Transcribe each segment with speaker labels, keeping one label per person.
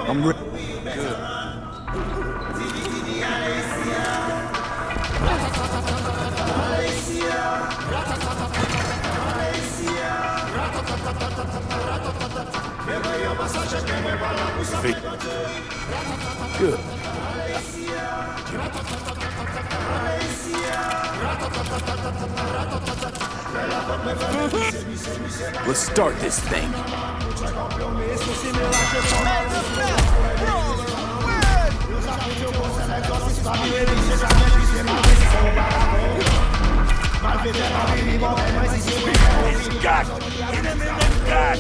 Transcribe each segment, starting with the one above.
Speaker 1: I'm ready.
Speaker 2: Good.
Speaker 1: Good. Let's start this thing.
Speaker 3: God! Hit him in the gut!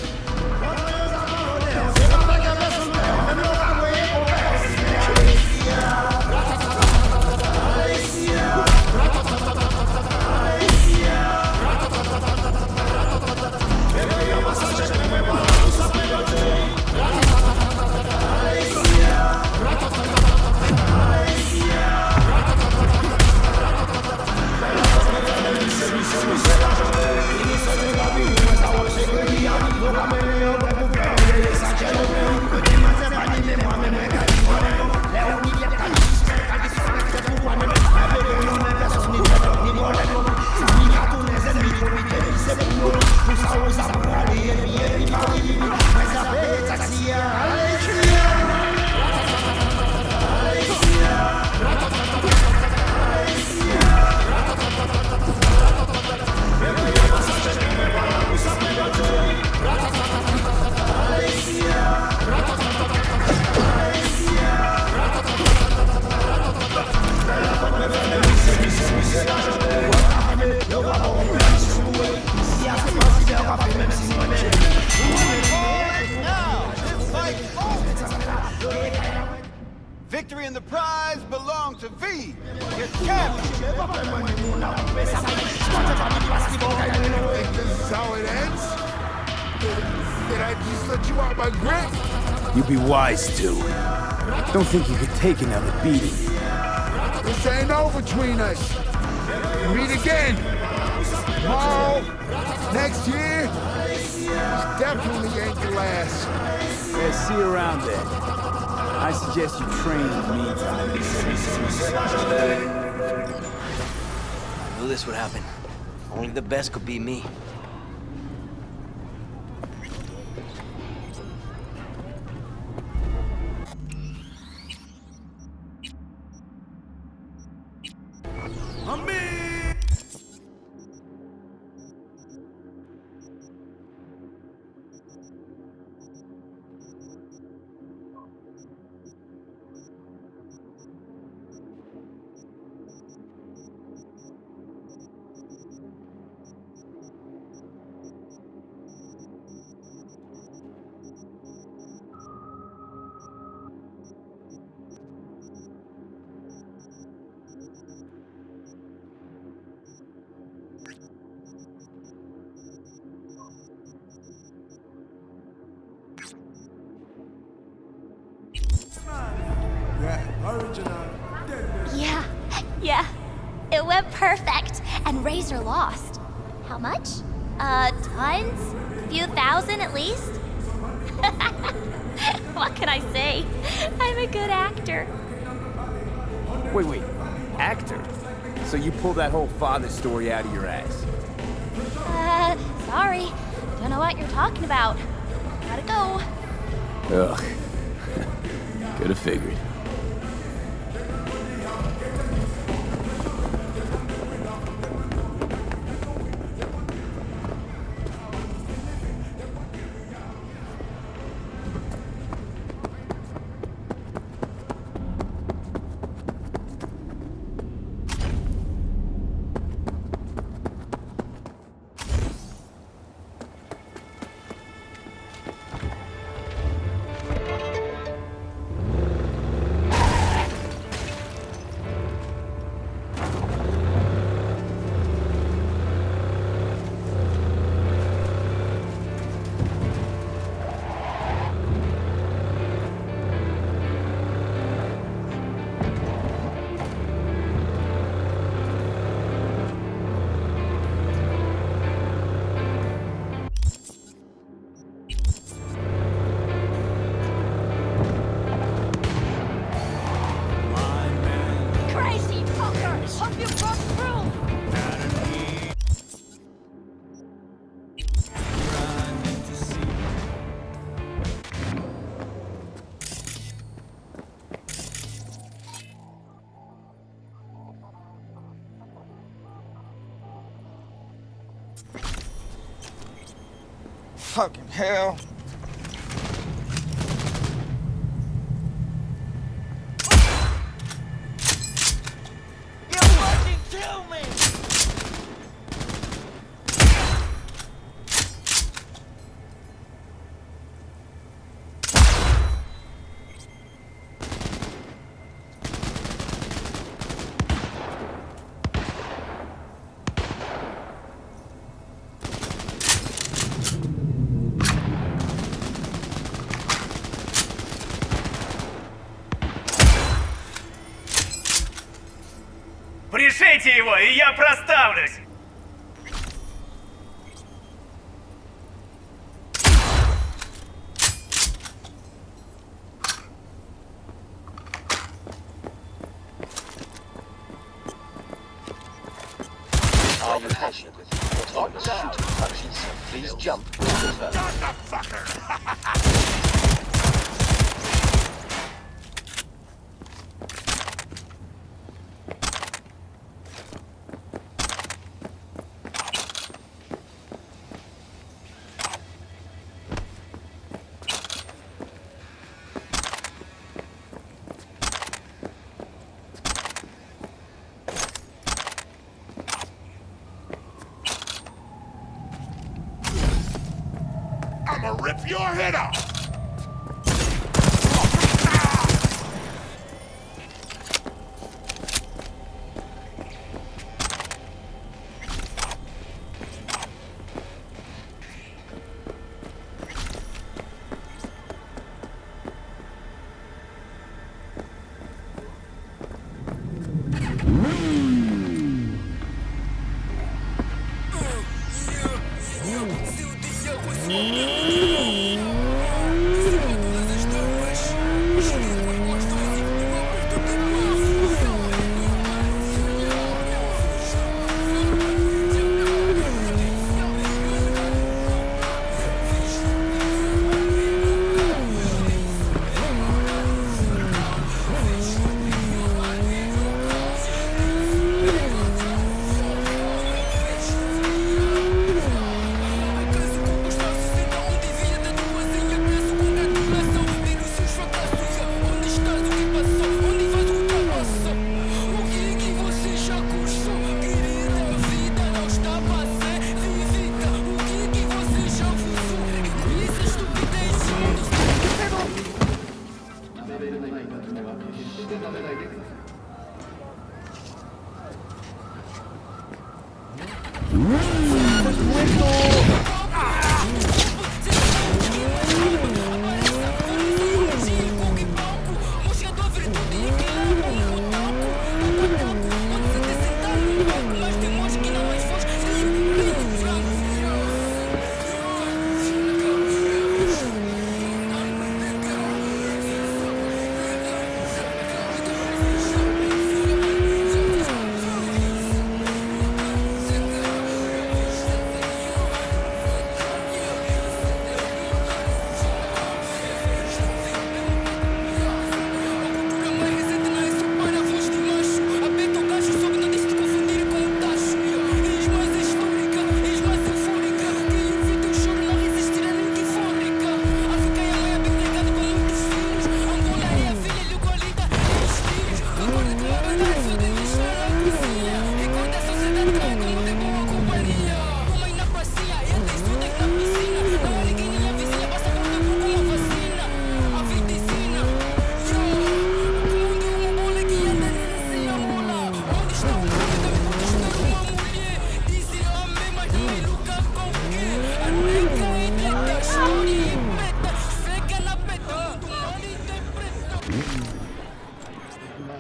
Speaker 4: Victory and the prize belong to V, your champion.
Speaker 3: This is how it ends? Did I just let you out my grip?
Speaker 1: You'd be wise to. Don't think you could take another beating.
Speaker 3: This ain't over between us. Meet again. Tomorrow, next year. This definitely ain't the last.
Speaker 1: Yeah, see you around then. I suggest you train in the meantime.
Speaker 5: I knew this would happen. Only the best could beat me.
Speaker 6: Yeah. It went perfect. And Razor lost. How much? Tons? A few thousand at least? What can I say? I'm a good actor.
Speaker 1: Wait. Actor? So you pulled that whole father story out of your ass?
Speaker 6: Sorry. Don't know what you're talking about. Gotta go.
Speaker 1: Ugh. Could have figured.
Speaker 4: Fucking hell. You fucking kill me!
Speaker 2: Пришейте его, и я проставлюсь!
Speaker 5: Are you patient with your autonomous shooting functions? Please jump to confirm.
Speaker 3: I'ma rip your head off!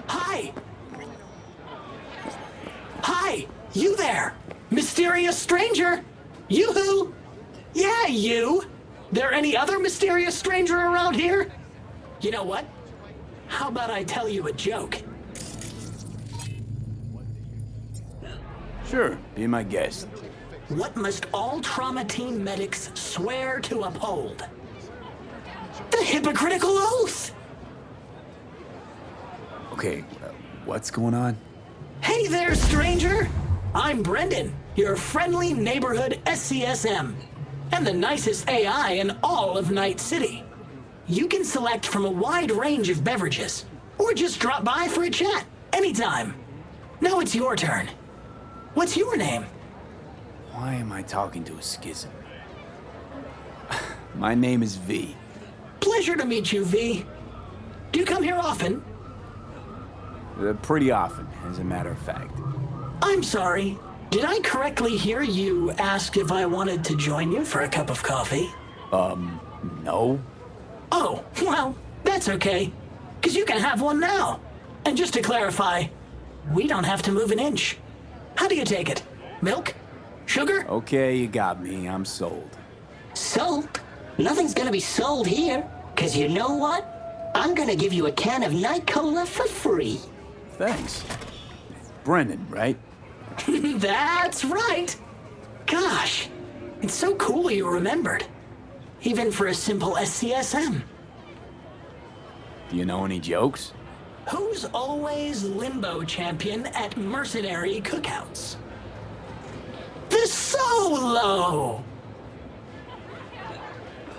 Speaker 7: Hi! Hi! You there! Mysterious stranger! Yoo-hoo! Yeah, you! There any other mysterious stranger around here? You know what? How about I tell you a joke?
Speaker 1: Sure, be my guest.
Speaker 7: What must all trauma team medics swear to uphold? The hypocritical oath!
Speaker 1: Okay, what's going on?
Speaker 7: Hey there, stranger! I'm Brendan. your friendly neighborhood SCSM, and the nicest AI in all of Night City. You can select from a wide range of beverages, or just drop by for a chat anytime. Now it's your turn. What's your name?
Speaker 1: Why am I talking to a schism? My name is V.
Speaker 7: Pleasure to meet you, V. Do you come here often?
Speaker 1: Pretty often, as a matter of fact.
Speaker 7: I'm sorry. Did I correctly hear you ask if I wanted to join you for a cup of coffee?
Speaker 1: No.
Speaker 7: Oh, well, that's okay. 'Cause you can have one now. And just to clarify, we don't have to move an inch. How do you take it? Milk? Sugar?
Speaker 1: Okay, you got me. I'm sold.
Speaker 8: Sold? Nothing's gonna be sold here. 'Cause you know what? I'm gonna give you a can of Night Cola for free.
Speaker 1: Thanks. Brennan, right?
Speaker 7: That's right. Gosh, it's so cool you remembered. Even for a simple SCSM.
Speaker 1: Do you know any jokes?
Speaker 7: Who's always limbo champion at mercenary cookouts? The Solo!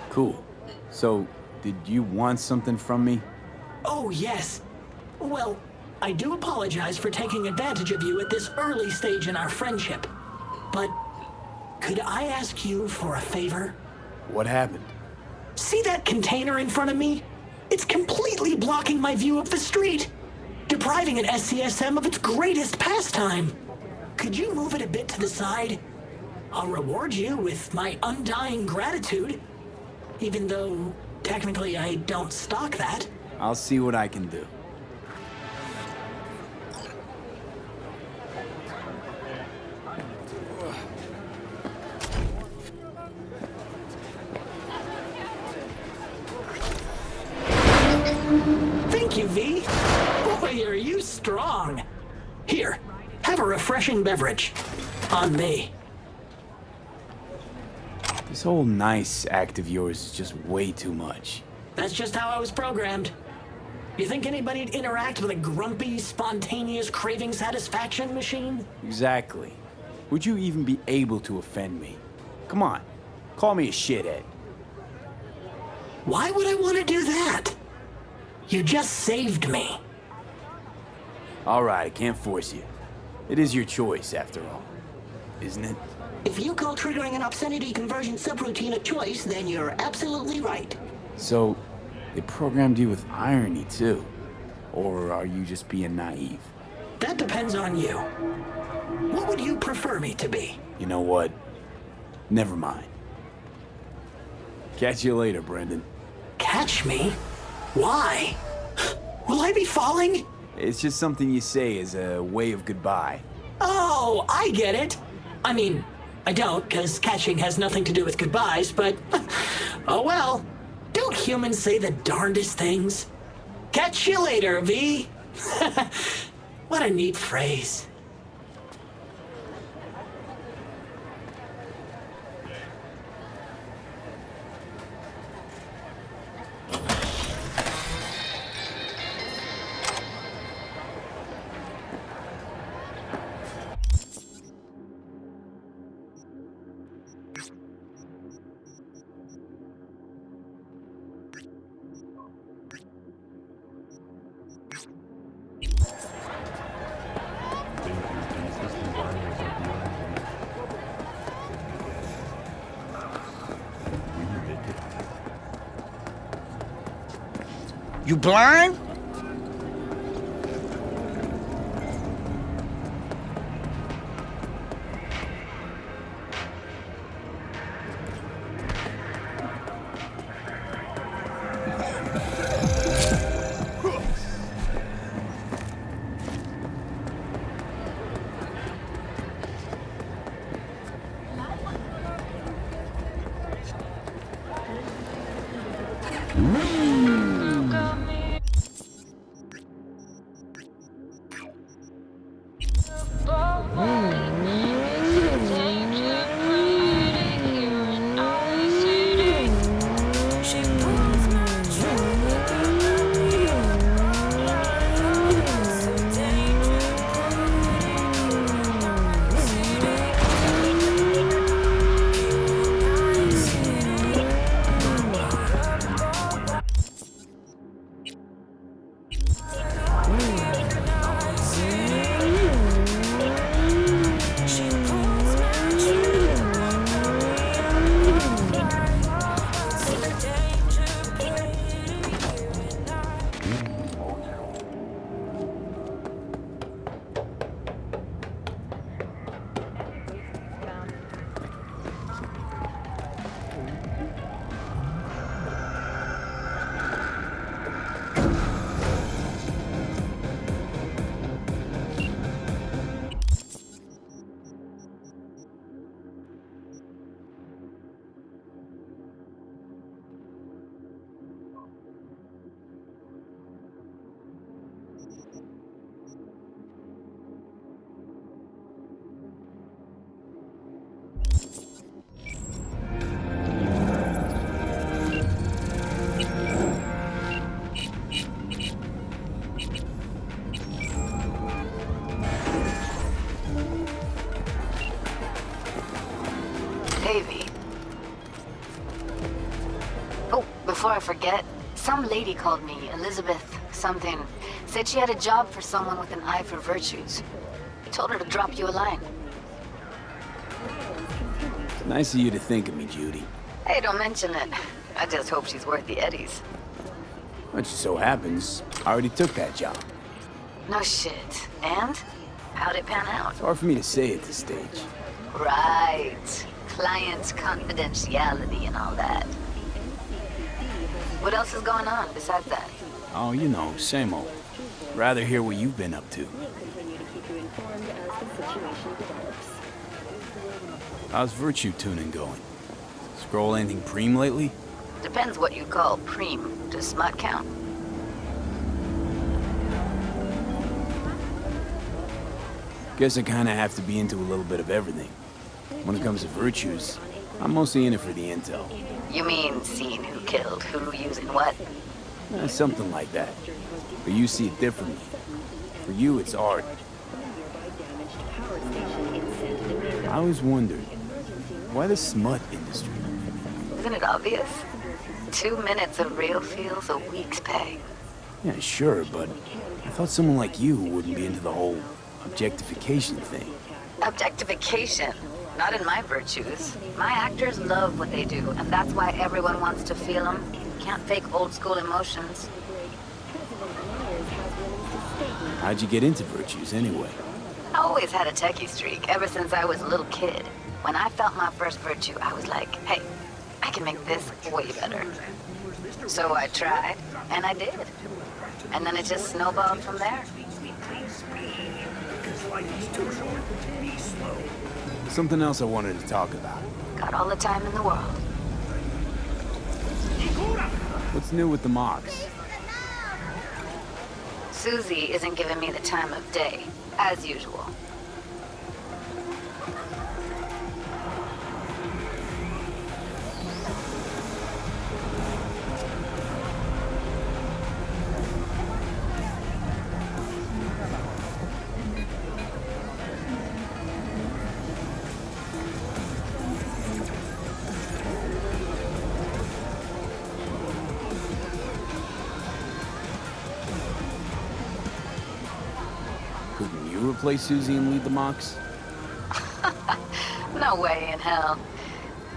Speaker 1: Cool. So, did you want something from me?
Speaker 7: Oh, yes. Well, I do apologize for taking advantage of you at this early stage in our friendship. But could I ask you for a favor?
Speaker 1: What happened?
Speaker 7: See that container in front of me? It's completely blocking my view of the street, depriving an SCSM of its greatest pastime. Could you move it a bit to the side? I'll reward you with my undying gratitude, even though technically I don't stock that.
Speaker 1: I'll see what I can do.
Speaker 7: Thank you, V. Boy, are you strong. Here, have a refreshing beverage. On me.
Speaker 1: This whole nice act of yours is just way too much.
Speaker 7: That's just how I was programmed. You think anybody'd interact with a grumpy, spontaneous craving satisfaction machine?
Speaker 1: Exactly. Would you even be able to offend me? Come on, call me a shithead.
Speaker 7: Why would I want to do that? You just saved me.
Speaker 1: All right, I can't force you. It is your choice, after all. Isn't it?
Speaker 8: If you call triggering an obscenity conversion subroutine a choice, then you're absolutely right.
Speaker 1: So, they programmed you with irony, too? Or are you just being naive?
Speaker 7: That depends on you. What would you prefer me to be?
Speaker 1: You know what? Never mind. Catch you later, Brendan.
Speaker 7: Catch me? Why? Will I be falling?
Speaker 1: It's just something you say as a way of goodbye.
Speaker 7: Oh, I get it. I mean, I don't, because catching has nothing to do with goodbyes, but... oh well. Don't humans say the darndest things? Catch you later, V. What a neat phrase.
Speaker 4: You blind?
Speaker 9: forget? Some lady called me, Elizabeth something. Said she had a job for someone with an eye for virtues. Told her to drop you a line.
Speaker 1: Nice of you to think of me, Judy.
Speaker 9: Hey, don't mention it. I just hope she's worth the eddies.
Speaker 1: Which so happens, I already took that job.
Speaker 9: No shit. And? How'd it pan out?
Speaker 1: It's hard for me to say at this stage.
Speaker 9: Right. Client confidentiality and all that. What else is going on besides that?
Speaker 1: Oh, you know, same old. Rather hear what you've been up to. How's virtue tuning going? Scroll anything preem lately?
Speaker 9: Depends what you call preem. Does smut count?
Speaker 1: Guess I kinda have to be into a little bit of everything. When it comes to virtues, I'm mostly in it for the intel.
Speaker 9: You mean seeing who killed who using what?
Speaker 1: Something like that. But you see it differently. For you, it's art. I always wondered, why the smut industry?
Speaker 9: Isn't it obvious? 2 minutes of real feels a week's pay.
Speaker 1: Yeah, sure, but I thought someone like you wouldn't be into the whole objectification thing.
Speaker 9: Objectification? Not in my virtues. My actors love what they do, and that's why everyone wants to feel them. Can't fake old school emotions.
Speaker 1: How'd you get into virtues anyway?
Speaker 9: I always had a techie streak ever since I was a little kid. When I felt my first virtue, I was like, hey, I can make this way better. So I tried, and I did. And then it just snowballed from there.
Speaker 1: Something else I wanted to talk about.
Speaker 9: Got all the time in the world.
Speaker 1: What's new with the mocks?
Speaker 9: Susie isn't giving me the time of day, as usual.
Speaker 1: Couldn't you replace Susie and lead the mocks?
Speaker 9: No way in hell.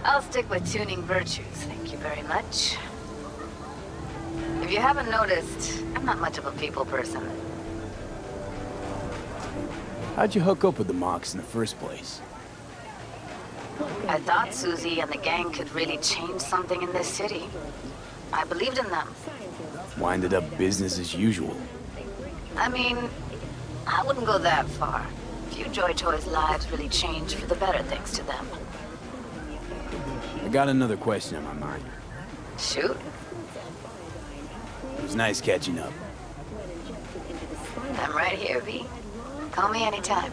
Speaker 9: I'll stick with tuning virtues, thank you very much. If you haven't noticed, I'm not much of a people person.
Speaker 1: How'd you hook up with the mocks in the first place?
Speaker 9: I thought Susie and the gang could really change something in this city. I believed in them.
Speaker 1: Why ended up business as usual?
Speaker 9: I mean, I wouldn't go that far. Few Joy Toys' lives really changed for the better thanks to them.
Speaker 1: I got another question on my mind.
Speaker 9: Shoot.
Speaker 1: It was nice catching up.
Speaker 9: I'm right here, V. Call me anytime.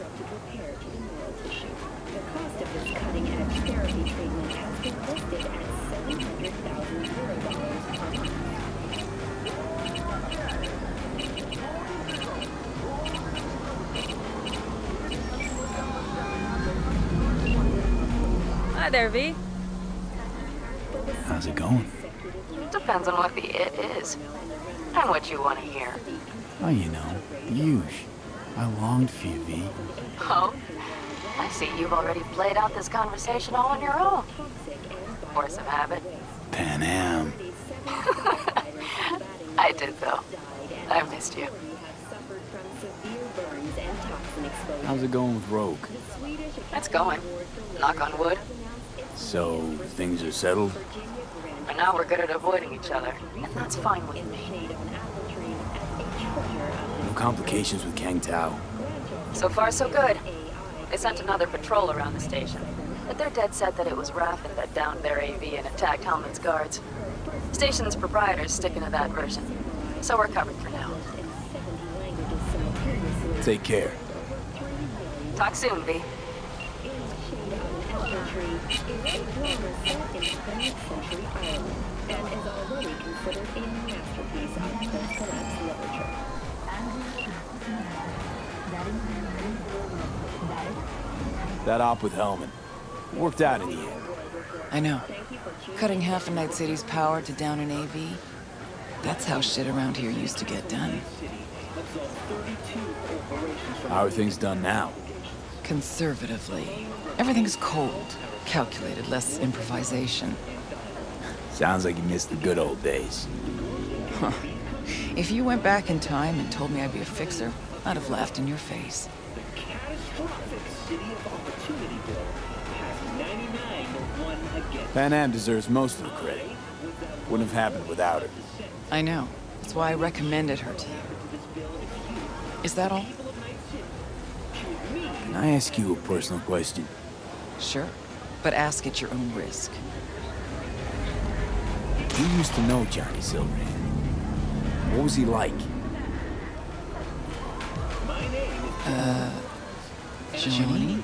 Speaker 10: Hi there, V.
Speaker 1: How's it going?
Speaker 9: Depends on what the it is. And what you want to hear.
Speaker 1: Oh, you know, the huge. I longed for you, V.
Speaker 9: Oh? I see you've already played out this conversation all on your own. Force of habit.
Speaker 1: Pan Am.
Speaker 9: I did, though. I missed you.
Speaker 1: How's it going with Rogue?
Speaker 9: It's going. Knock on wood.
Speaker 1: So, things are settled?
Speaker 9: And now we're good at avoiding each other. And that's fine with me.
Speaker 1: No complications with Kang Tao.
Speaker 9: So far, so good. They sent another patrol around the station. But they're dead set that it was Raffen that downed their AV and attacked Hellman's guards. Station's proprietor's sticking to that version. So we're covered for now.
Speaker 1: Take care.
Speaker 9: Talk soon, V.
Speaker 1: That op with Hellman. Worked out in the end.
Speaker 11: I know.
Speaker 10: Cutting half a Night City's power to down an AV. That's how shit around here used to get done.
Speaker 1: How are things done now?
Speaker 10: Conservatively. Everything's cold, calculated, less improvisation.
Speaker 1: Sounds like you missed the good old days.
Speaker 10: Huh. If you went back in time and told me I'd be a fixer, I'd have laughed in your face.
Speaker 1: Pan Am deserves most of the credit. Wouldn't have happened without her.
Speaker 10: I know. That's why I recommended her to you. Is that all?
Speaker 1: Can I ask you a personal question?
Speaker 10: Sure. But ask at your own risk.
Speaker 1: You used to know Johnny Silverhand. What was he like?
Speaker 10: Johnny?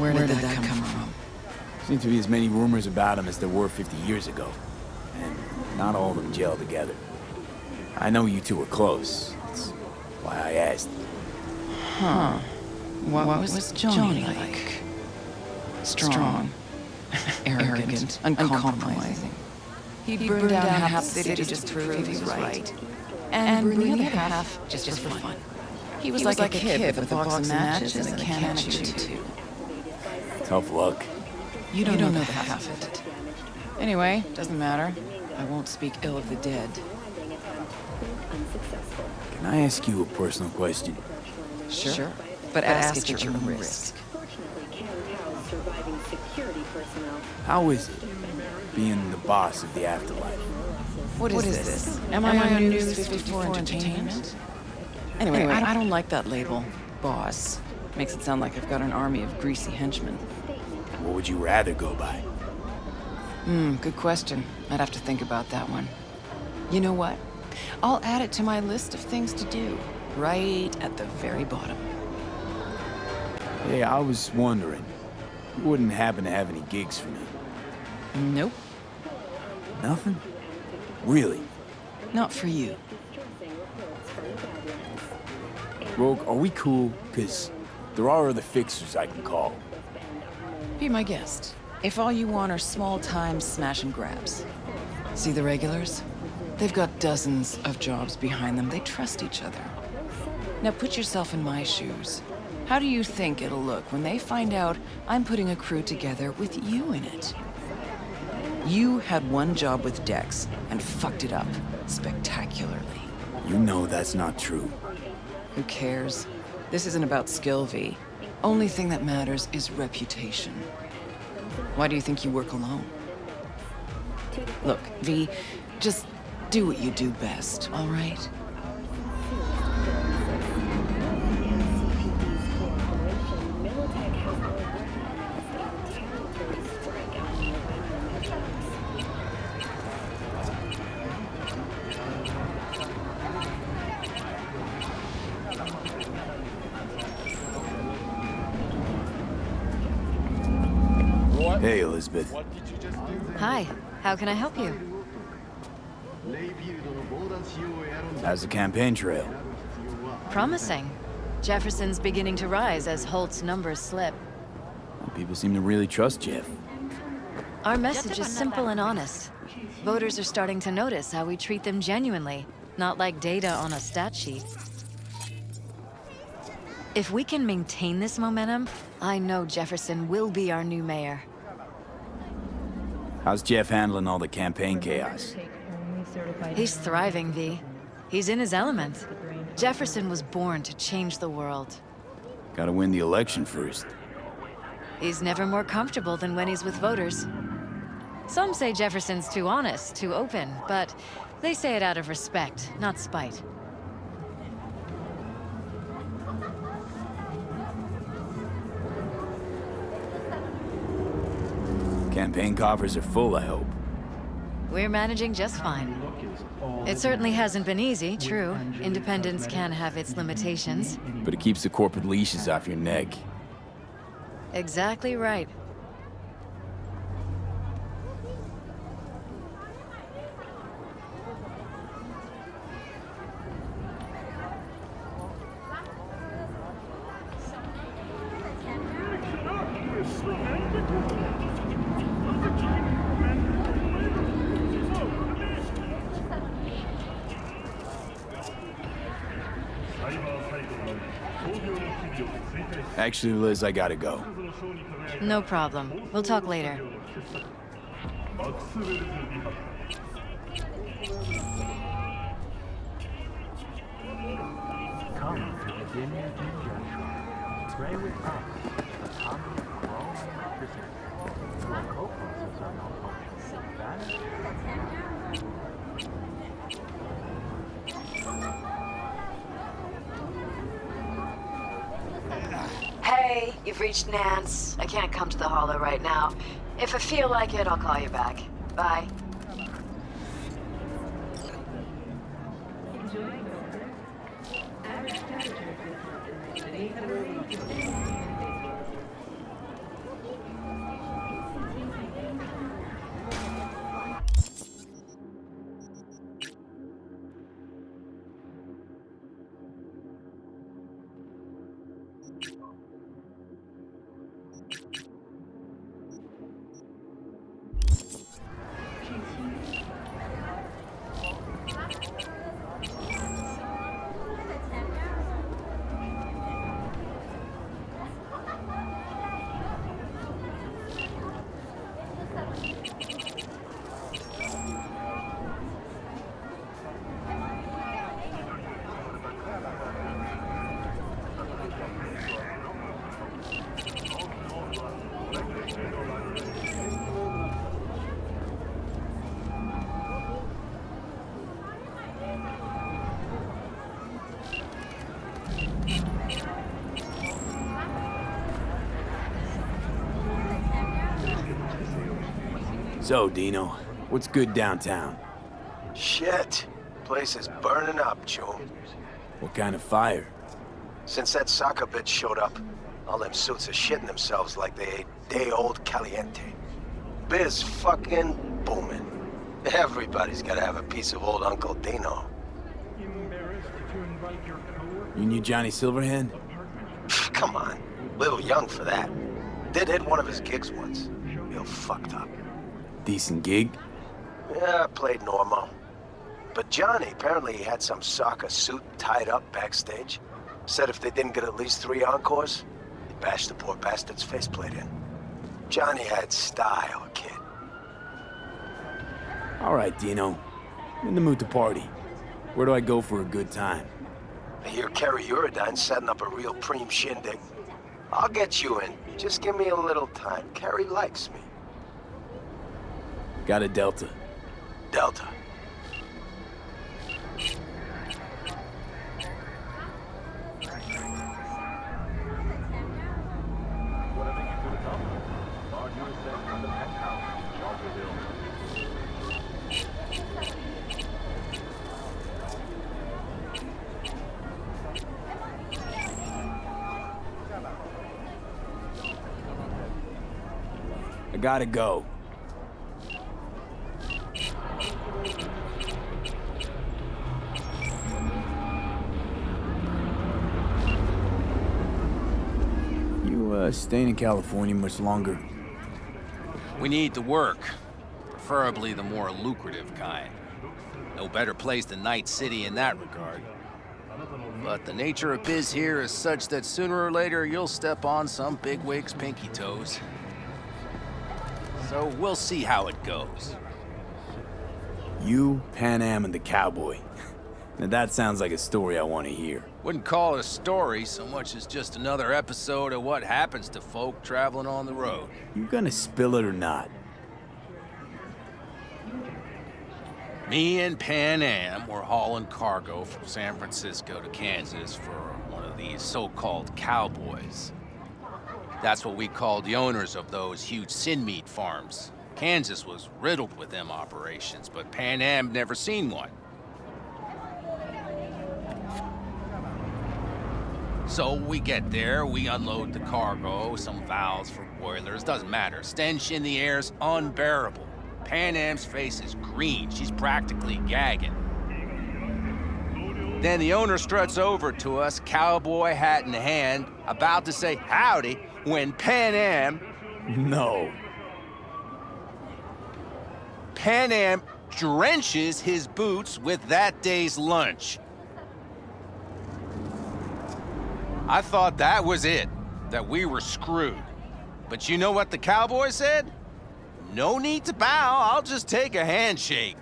Speaker 10: Where did that come from?
Speaker 1: Seemed to be as many rumors about him as there were 50 years ago. And not all of them gel together. I know you two were close. That's why I asked.
Speaker 10: Huh. What was Johnny like? Strong. Arrogant. Uncompromising. He'd burn down half the city just to prove he was right. And burn the other half just for fun. He was like a kid with a box of matches and a can of chew.
Speaker 1: Tough luck.
Speaker 10: You don't know the half of it. Anyway, doesn't matter. I won't speak ill of the dead.
Speaker 1: Can I ask you a personal question?
Speaker 10: Sure. But ask at your own risk.
Speaker 1: How is it, being the boss of the afterlife?
Speaker 10: What is this? Am I on News 54 Entertainment? Anyway, I don't like that label. Boss. Makes it sound like I've got an army of greasy henchmen.
Speaker 1: What would you rather go by?
Speaker 10: Good question. I'd have to think about that one. You know what? I'll add it to my list of things to do. Right at the very bottom.
Speaker 1: Hey, I was wondering. You wouldn't happen to have any gigs for me?
Speaker 10: Nope.
Speaker 1: Nothing? Really?
Speaker 10: Not for you.
Speaker 1: Rogue, are we cool? Because there are other fixers I can call.
Speaker 10: Be my guest. If all you want are small-time smash and grabs. See the regulars? They've got dozens of jobs behind them. They trust each other. Now put yourself in my shoes. How do you think it'll look when they find out I'm putting a crew together with you in it? You had one job with Dex and fucked it up spectacularly.
Speaker 1: You know that's not true.
Speaker 10: Who cares? This isn't about skill, V. Only thing that matters is reputation. Why do you think you work alone? Look, V, just do what you do best, all right?
Speaker 1: Hey, Elizabeth.
Speaker 11: Hi, how can I help you?
Speaker 1: How's the campaign trail?
Speaker 11: Promising. Jefferson's beginning to rise as Holt's numbers slip.
Speaker 1: People seem to really trust Jeff.
Speaker 11: Our message is simple and honest. Voters are starting to notice how we treat them genuinely, not like data on a stat sheet. If we can maintain this momentum, I know Jefferson will be our new mayor.
Speaker 1: How's Jeff handling all the campaign chaos?
Speaker 11: He's thriving, V. He's in his element. Jefferson was born to change the world.
Speaker 1: Gotta win the election first.
Speaker 11: He's never more comfortable than when he's with voters. Some say Jefferson's too honest, too open, but they say it out of respect, not spite.
Speaker 1: Campaign coffers are full, I hope.
Speaker 11: We're managing just fine. It certainly hasn't been easy, true. Independence can have its limitations.
Speaker 1: But it keeps the corporate leashes off your neck.
Speaker 11: Exactly right.
Speaker 1: Actually, Liz, I gotta go.
Speaker 11: No problem. We'll talk later.
Speaker 12: Come to the Dinner Ginger Shop. Pray with us. The family of growing electricity. Your co-processors are malfunctioning. Vanish.
Speaker 9: Hey, you've reached Nance. I can't come to the holo right now. If I feel like it, I'll call you back. Bye.
Speaker 1: So, Dino, what's good downtown?
Speaker 13: Shit. Place is burning up, Joe.
Speaker 1: What kind of fire?
Speaker 13: Since that soccer bitch showed up, all them suits are shitting themselves like they ate day-old caliente. Biz fucking booming. Everybody's gotta have a piece of old Uncle Dino.
Speaker 1: You knew Johnny Silverhand?
Speaker 13: Come on. Little young for that. Did hit one of his gigs once. Real fucked up.
Speaker 1: Decent gig?
Speaker 13: Yeah, played normal. But Johnny, apparently he had some soccer suit tied up backstage. Said if they didn't get at least 3 encores, he'd bash the poor bastard's faceplate in. Johnny had style, kid.
Speaker 1: All right, Dino. I'm in the mood to party. Where do I go for a good time?
Speaker 13: I hear Kerry Uridine's setting up a real preem shindig. I'll get you in. Just give me a little time. Kerry likes me.
Speaker 1: Got a Delta.
Speaker 13: Delta.
Speaker 1: I gotta go. You, staying in California much longer?
Speaker 14: We need to work. Preferably the more lucrative kind. No better place than Night City in that regard. But the nature of biz here is such that sooner or later you'll step on some bigwig's pinky toes. So we'll see how it goes.
Speaker 1: You, Pan Am, and the cowboy. Now that sounds like a story I want to hear.
Speaker 14: Wouldn't call it a story so much as just another episode of what happens to folk traveling on the road.
Speaker 1: You gonna spill it or not?
Speaker 14: Me and Pan Am were hauling cargo from San Francisco to Kansas for one of these so-called cowboys. That's what we called the owners of those huge sin meat farms. Kansas was riddled with them operations, but Pan Am never seen one. So we get there, we unload the cargo, some valves for boilers, doesn't matter. Stench in the air's unbearable. Pan Am's face is green, she's practically gagging. Then the owner struts over to us, cowboy hat in hand, about to say howdy, when Pan Am...
Speaker 1: No.
Speaker 14: Pan Am drenches his boots with that day's lunch. I thought that was it, that we were screwed. But you know what the cowboy said? No need to bow, I'll just take a handshake.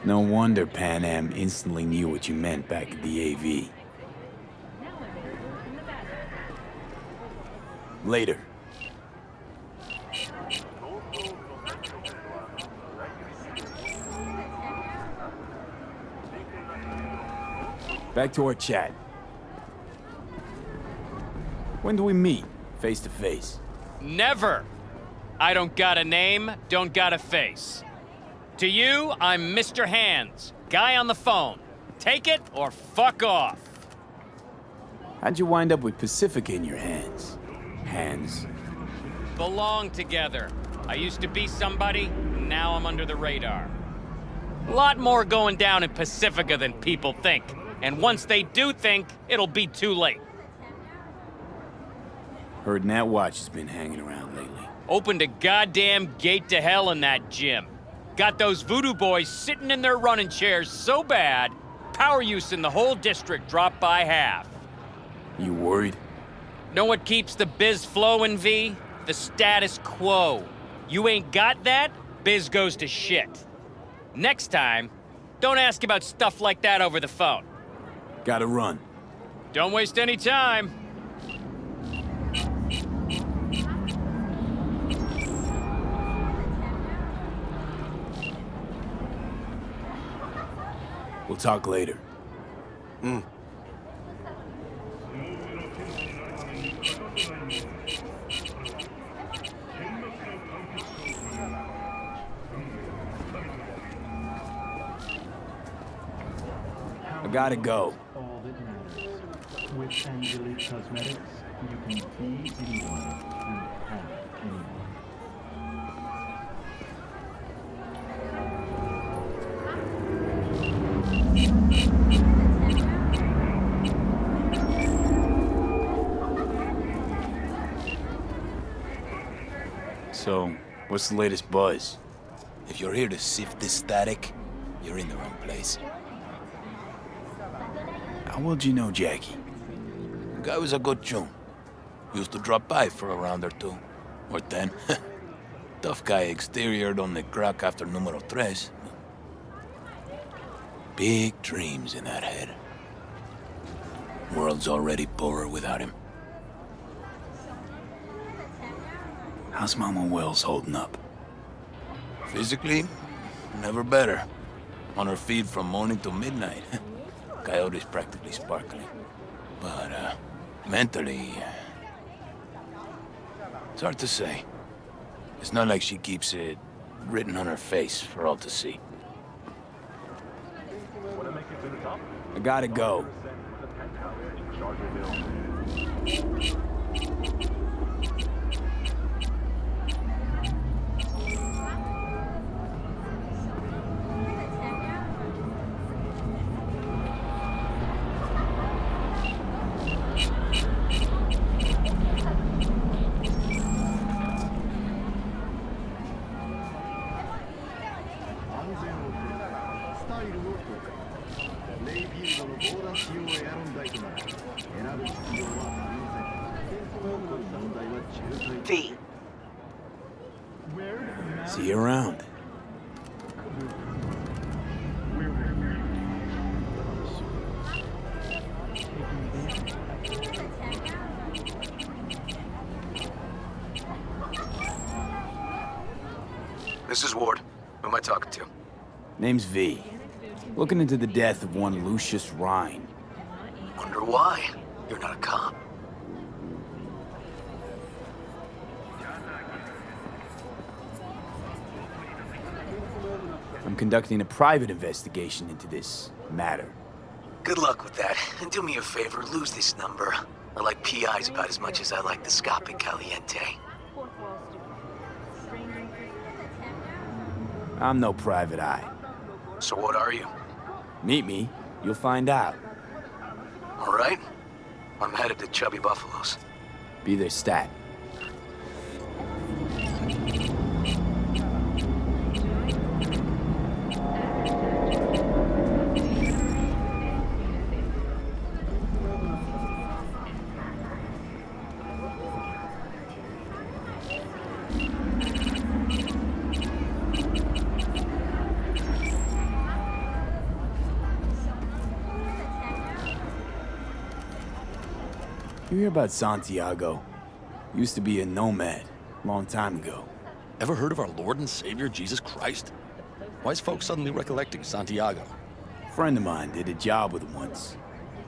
Speaker 1: No wonder Pan Am instantly knew what you meant back at the AV. Later. Back to our chat. When do we meet, face to face?
Speaker 15: Never. I don't got a name, don't got a face. To you, I'm Mr. Hands, guy on the phone. Take it or fuck off.
Speaker 1: How'd you wind up with Pacifica in your hands?
Speaker 15: Belong together. I used to be somebody, now I'm under the radar. A lot more going down in Pacifica than people think. And once they do think, it'll be too late.
Speaker 1: Heard Nat Watch has been hanging around lately.
Speaker 15: Opened a goddamn gate to hell in that gym. Got those voodoo boys sitting in their running chairs so bad, power use in the whole district dropped by half.
Speaker 1: You worried?
Speaker 15: Know what keeps the biz flowing, V? The status quo. You ain't got that, biz goes to shit. Next time, don't ask about stuff like that over the phone.
Speaker 1: Gotta run.
Speaker 15: Don't waste any time.
Speaker 1: We'll talk later. I gotta go.
Speaker 12: All that matters. With Angelique Cosmetics, you can be anyone and have anyone.
Speaker 1: So, what's the latest buzz?
Speaker 16: If you're here to sift this static, you're in the wrong place.
Speaker 1: How well do you know Jackie?
Speaker 16: The guy was a good chum. Used to drop by for a round or two. Or 10. Tough guy exterior donde crack after numero 3. Big dreams in that head. World's already poorer without him.
Speaker 1: How's Mama Wells holding up?
Speaker 16: Physically, never better. On her feed from morning to midnight. Coyote's practically sparkling. But, mentally... It's hard to say. It's not like she keeps it written on her face for all to see.
Speaker 1: I gotta go.
Speaker 9: V.
Speaker 1: See you around.
Speaker 13: This is Ward. Who am I talking to?
Speaker 1: Name's V. Looking into the death of one Lucius Rhine.
Speaker 13: Wonder why? You're not a cop.
Speaker 1: I'm conducting a private investigation into this matter.
Speaker 13: Good luck with that. And do me a favor, lose this number. I like PIs about as much as I like the Scope Caliente.
Speaker 1: I'm no private eye.
Speaker 13: So what are you?
Speaker 1: Meet me, you'll find out.
Speaker 13: All right. I'm headed to Chubby Buffaloes.
Speaker 1: Be their stat. You hear about Santiago? Used to be a Nomad, long time ago.
Speaker 17: Ever heard of our Lord and Savior, Jesus Christ? Why is folks suddenly recollecting Santiago?
Speaker 1: Friend of mine did a job with him once.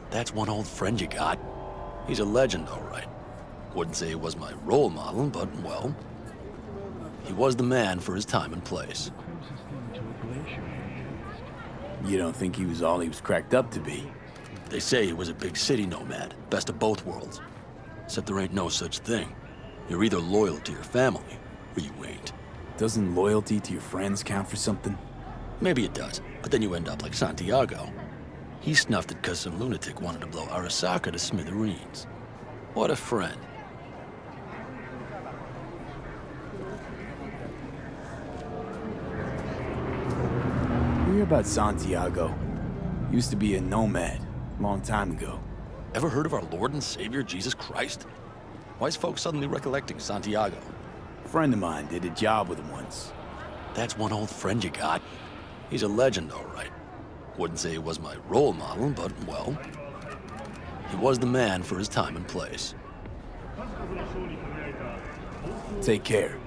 Speaker 17: That's one old friend you got. He's a legend, all right. Wouldn't say he was my role model, but, well, he was the man for his time and place.
Speaker 1: You don't think he was all he was cracked up to be?
Speaker 17: They say he was a big city nomad, best of both worlds. Except there ain't no such thing. You're either loyal to your family, or you ain't.
Speaker 1: Doesn't loyalty to your friends count for something?
Speaker 17: Maybe it does, but then you end up like Santiago. He snuffed it because some lunatic wanted to blow Arasaka to smithereens. What a friend.
Speaker 1: You hear about Santiago? Used to be a Nomad, long time ago.
Speaker 17: Ever heard of our Lord and Savior, Jesus Christ? Why is folks suddenly recollecting Santiago?
Speaker 1: Friend of mine did a job with him once.
Speaker 17: That's one old friend you got. He's a legend, all right. Wouldn't say he was my role model, but, well, he was the man for his time and place.
Speaker 1: Take care.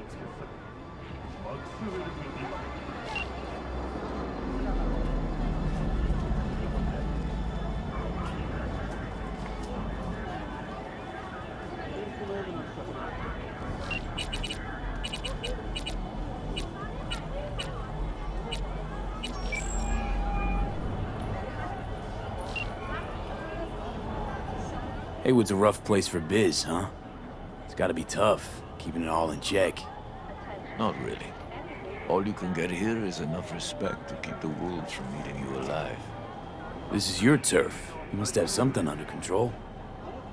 Speaker 1: Haywood's a rough place for biz, huh? It's gotta be tough, keeping it all in check.
Speaker 18: Not really. All you can get here is enough respect to keep the wolves from eating you alive.
Speaker 1: This is your turf. You must have something under control.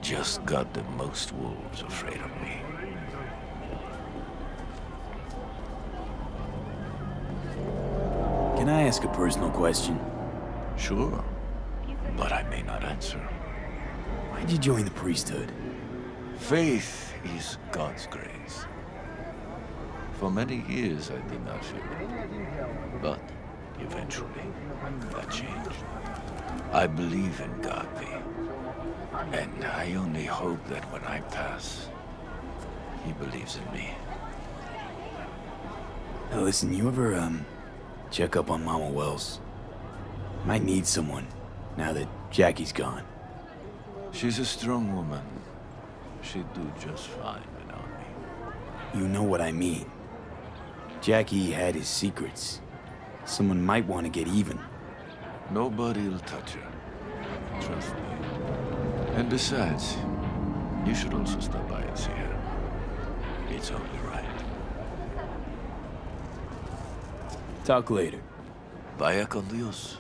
Speaker 18: Just got the most wolves afraid of me.
Speaker 1: Can I ask a personal question?
Speaker 18: Sure, but I may not answer.
Speaker 1: Why'd you join the priesthood?
Speaker 18: Faith is God's grace. For many years I did not feel it. But eventually, that changed. I believe in God, V. And I only hope that when I pass, he believes in me.
Speaker 1: Now listen, you ever, check up on Mama Wells? Might need someone, now that Jackie's gone.
Speaker 18: She's a strong woman. She'd do just fine without me.
Speaker 1: You know what I mean. Jackie had his secrets. Someone might want to get even.
Speaker 18: Nobody'll touch her. Trust me. And besides, you should also stop by and see her. It's only right.
Speaker 1: Talk later.
Speaker 18: Vaya con Dios.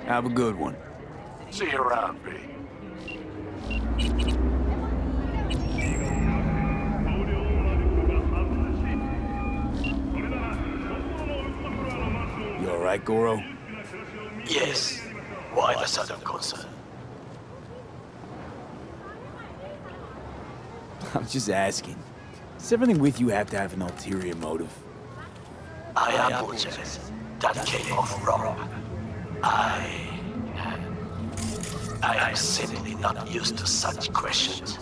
Speaker 1: Have a good one.
Speaker 13: See you around, B.
Speaker 1: You alright, Goro?
Speaker 13: Yes. Why the sudden concern?
Speaker 1: I'm just asking. Does everything with you have to have an ulterior motive?
Speaker 13: I apologize. That came off wrong. I am simply not used to such questions.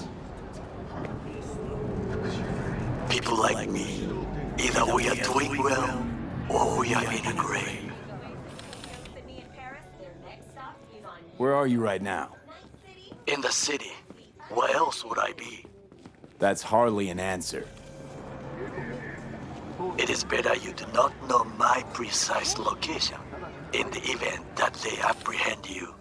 Speaker 13: People like me, either we are doing well, or we are in a grave.
Speaker 1: Where are you right now?
Speaker 13: In the city. Where else would I be?
Speaker 1: That's hardly an answer.
Speaker 13: It is better you do not know my precise location in the event that they apprehend you.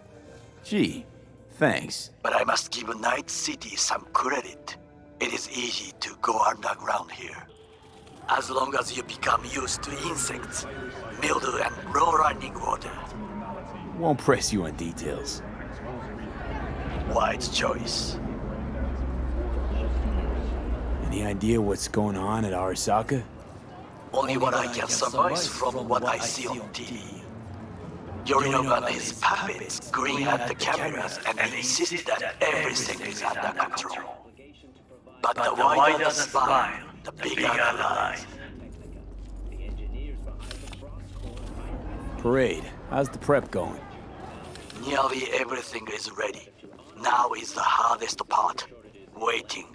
Speaker 1: Gee, thanks.
Speaker 13: But I must give Night City some credit. It is easy to go underground here. As long as you become used to insects, mildew, and raw running water.
Speaker 1: Won't press you on details.
Speaker 13: Wise choice.
Speaker 1: Any idea what's going on at Arasaka?
Speaker 13: Only what I can surmise from what I see on TV. Yorinobu and his puppets grin at the cameras and insist that everything is under control. But the wider the smile, the bigger the lies.
Speaker 1: Parade. How's the prep going?
Speaker 13: Nearly everything is ready. Now is the hardest part. Waiting.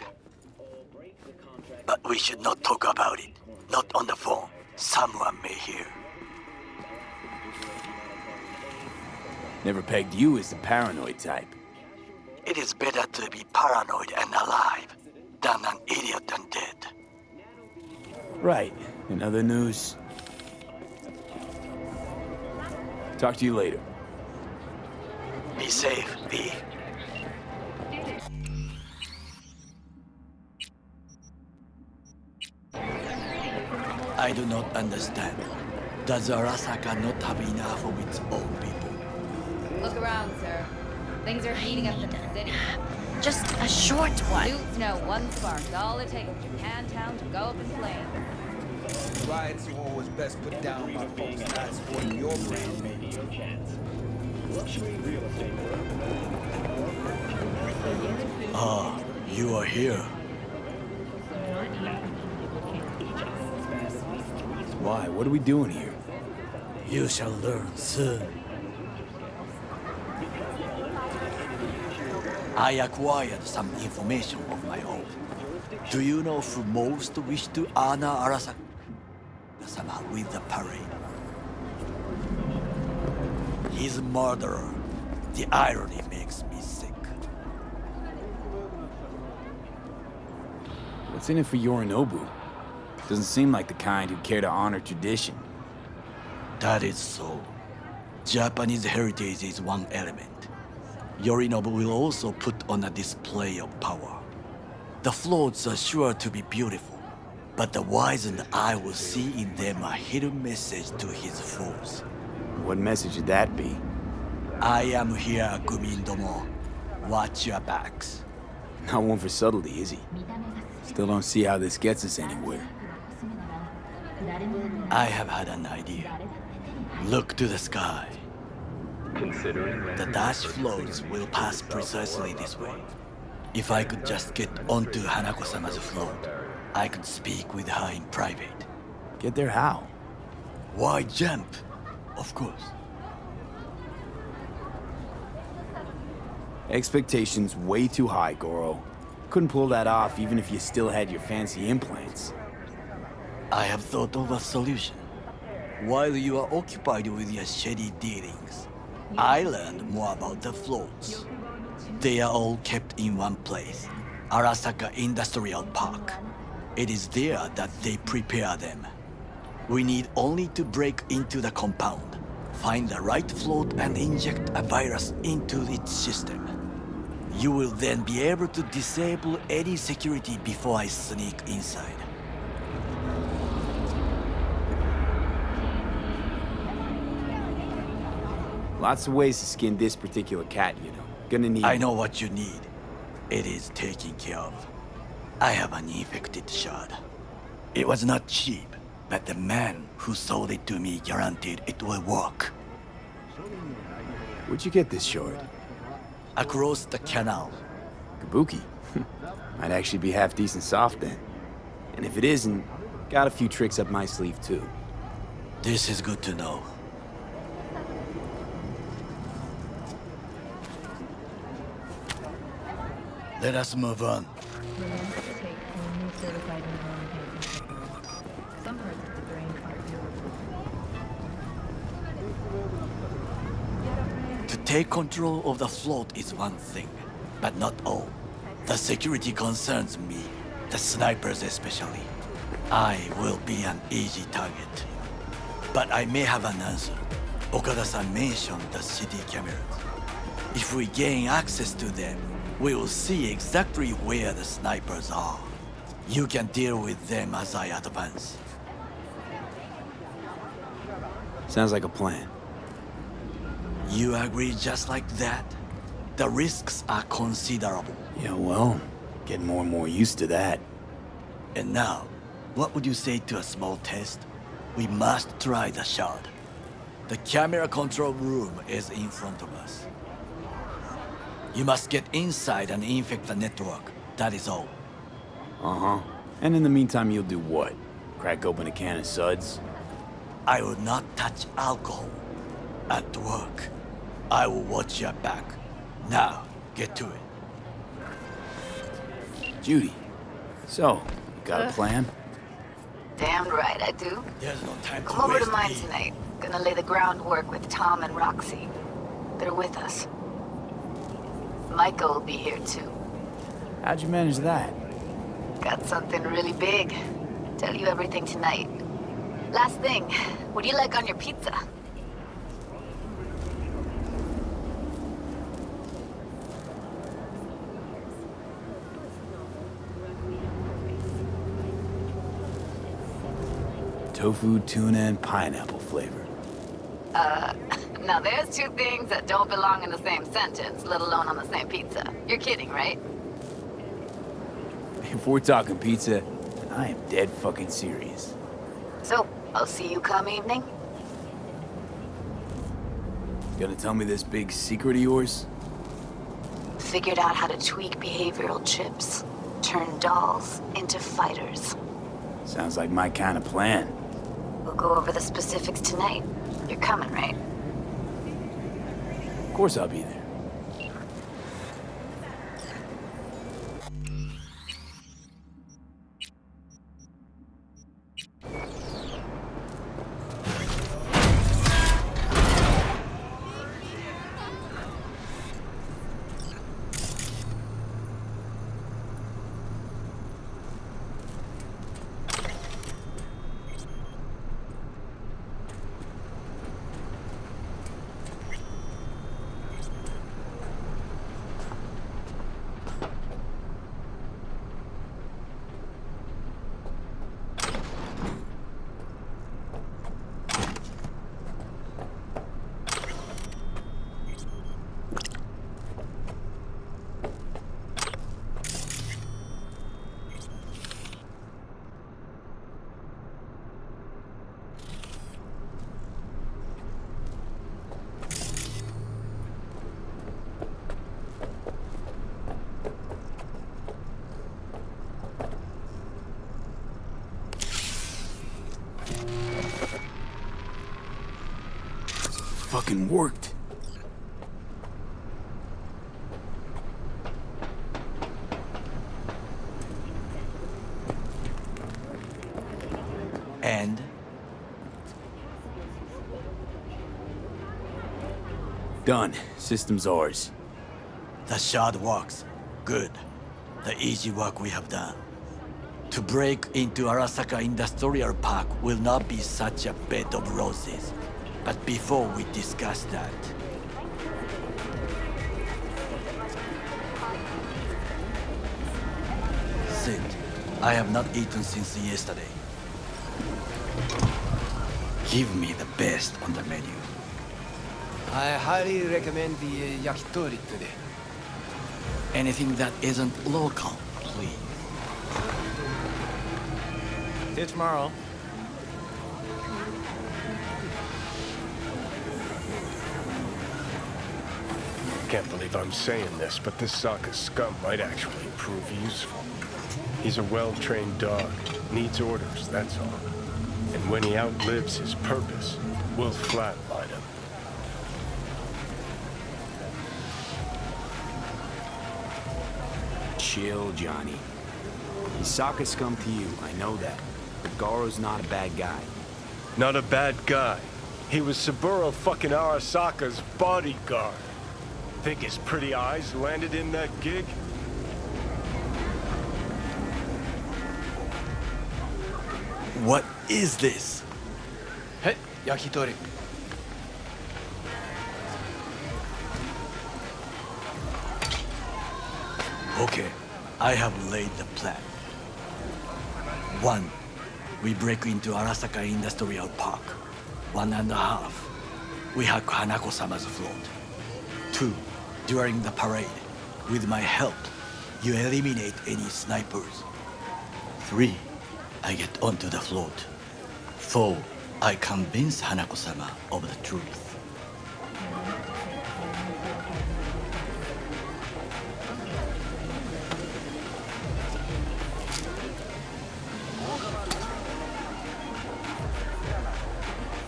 Speaker 13: But we should not talk about it. Not on the phone. Someone may hear.
Speaker 1: Never pegged you as the paranoid type.
Speaker 13: It is better to be paranoid and alive than an idiot and dead.
Speaker 1: Right. In other news... Talk to you later.
Speaker 13: Be safe, V.
Speaker 19: I do not understand. Does Arasaka not have enough of its own people?
Speaker 20: Look around, sir. Things are heating up in the city.
Speaker 6: Just a short one.
Speaker 20: Suits know one spark's all it takes for Japantown to go up in flames.
Speaker 4: Riots are always best put down by folks not supporting your brand. Maybe your chance.
Speaker 19: Ah, you are here.
Speaker 1: Why? What are we doing here?
Speaker 19: You shall learn soon. I acquired some information of my own. Do you know who most wish to honor Arasaka-sama with the parade? His murderer. The irony makes me sick.
Speaker 1: What's in it for Yorinobu? Doesn't seem like the kind who'd care to honor tradition.
Speaker 19: That is so. Japanese heritage is one element. Yorinobu will also put on a display of power. The floats are sure to be beautiful, but the wizened eye will see in them a hidden message to his foes.
Speaker 1: What message would that be?
Speaker 19: I am here, Gumindomo. Watch your backs.
Speaker 1: Not one for subtlety, is he? Still don't see how this gets us anywhere.
Speaker 19: I have had an idea. Look to the sky. The dash floats will pass precisely this way. If I could just get onto Hanako-sama's float, I could speak with her in private.
Speaker 1: Get there how?
Speaker 19: Why jump? Of course.
Speaker 1: Expectations way too high, Goro. Couldn't pull that off even if you still had your fancy implants.
Speaker 19: I have thought of a solution. While you are occupied with your shady dealings, I learned more about the floats. They are all kept in one place, Arasaka Industrial Park. It is there that they prepare them. We need only to break into the compound, find the right float and inject a virus into its system. You will then be able to disable any security before I sneak inside.
Speaker 1: Lots of ways to skin this particular cat, you know. Gonna need...
Speaker 19: I know what you need. It is taken care of. I have an infected shard. It was not cheap, but the man who sold it to me guaranteed it will work.
Speaker 1: Where'd you get this shard?
Speaker 19: Across the canal.
Speaker 1: Kabuki. Might actually be half decent soft then. And if it isn't, got a few tricks up my sleeve too.
Speaker 19: This is good to know. Let us move on. To take control of the float is one thing, but not all. The security concerns me, the snipers especially. I will be an easy target. But I may have an answer. Okada-san mentioned the city cameras. If we gain access to them, we will see exactly where the snipers are. You can deal with them as I advance.
Speaker 1: Sounds like a plan.
Speaker 19: You agree just like that? The risks are considerable.
Speaker 1: Yeah, well, getting more and more used to that.
Speaker 19: And now, what would you say to a small test? We must try the shard. The camera control room is in front of us. You must get inside and infect the network. That is all.
Speaker 1: Uh-huh. And in the meantime, you'll do what? Crack open a can of suds?
Speaker 19: I will not touch alcohol. At work, I will watch your back. Now, get to it.
Speaker 1: Judy, so, got a plan?
Speaker 9: Damn right I do.
Speaker 19: There's no time to
Speaker 9: Come over to
Speaker 19: waste
Speaker 9: mine
Speaker 19: me.
Speaker 9: tonight. Gonna lay the groundwork with Tom and Roxy. They're with us. Micah will be here too.
Speaker 1: How'd you manage that?
Speaker 9: Got something really big. Tell you everything tonight. Last thing, what do you like on your pizza?
Speaker 1: Tofu, tuna, and pineapple flavor.
Speaker 9: Now there's two things that don't belong in the same sentence, let alone on the same pizza. You're kidding, right?
Speaker 1: If we're talking pizza, then I am dead fucking serious.
Speaker 9: So, I'll see you come evening?
Speaker 1: Gonna tell me this big secret of yours?
Speaker 9: Figured out how to tweak behavioral chips. Turn dolls into fighters.
Speaker 1: Sounds like my kind of plan.
Speaker 9: We'll go over the specifics tonight. You're coming, right?
Speaker 1: Of course I'll be there. Fucking worked.
Speaker 19: And?
Speaker 1: Done. System's ours.
Speaker 19: The shard works. Good. The easy work we have done. To break into Arasaka Industrial Park will not be such a bed of roses. But before we discuss that... Sit. I have not eaten since yesterday. Give me the best on the menu.
Speaker 21: I highly recommend the yakitori today.
Speaker 19: Anything that isn't local, please.
Speaker 1: See you tomorrow.
Speaker 21: Can't believe I'm saying this, but this Sokka scum might actually prove useful. He's a well-trained dog. Needs orders, that's all. And when he outlives his purpose, we'll flatline him.
Speaker 1: Chill, Johnny. He's Sokka scum to you, I know that. But Garo's not a bad guy.
Speaker 21: Not a bad guy. He was Saburo fucking Arasaka's bodyguard. Think his pretty eyes landed in that gig?
Speaker 19: What is this?
Speaker 1: Hey, yakitori.
Speaker 19: Okay, I have laid the plan. 1. We break into Arasaka Industrial Park. 1.5. We hack Hanako-sama's float. 2. During the parade, with my help, you eliminate any snipers. 3. I get onto the float. 4. I convince Hanako-sama of the truth.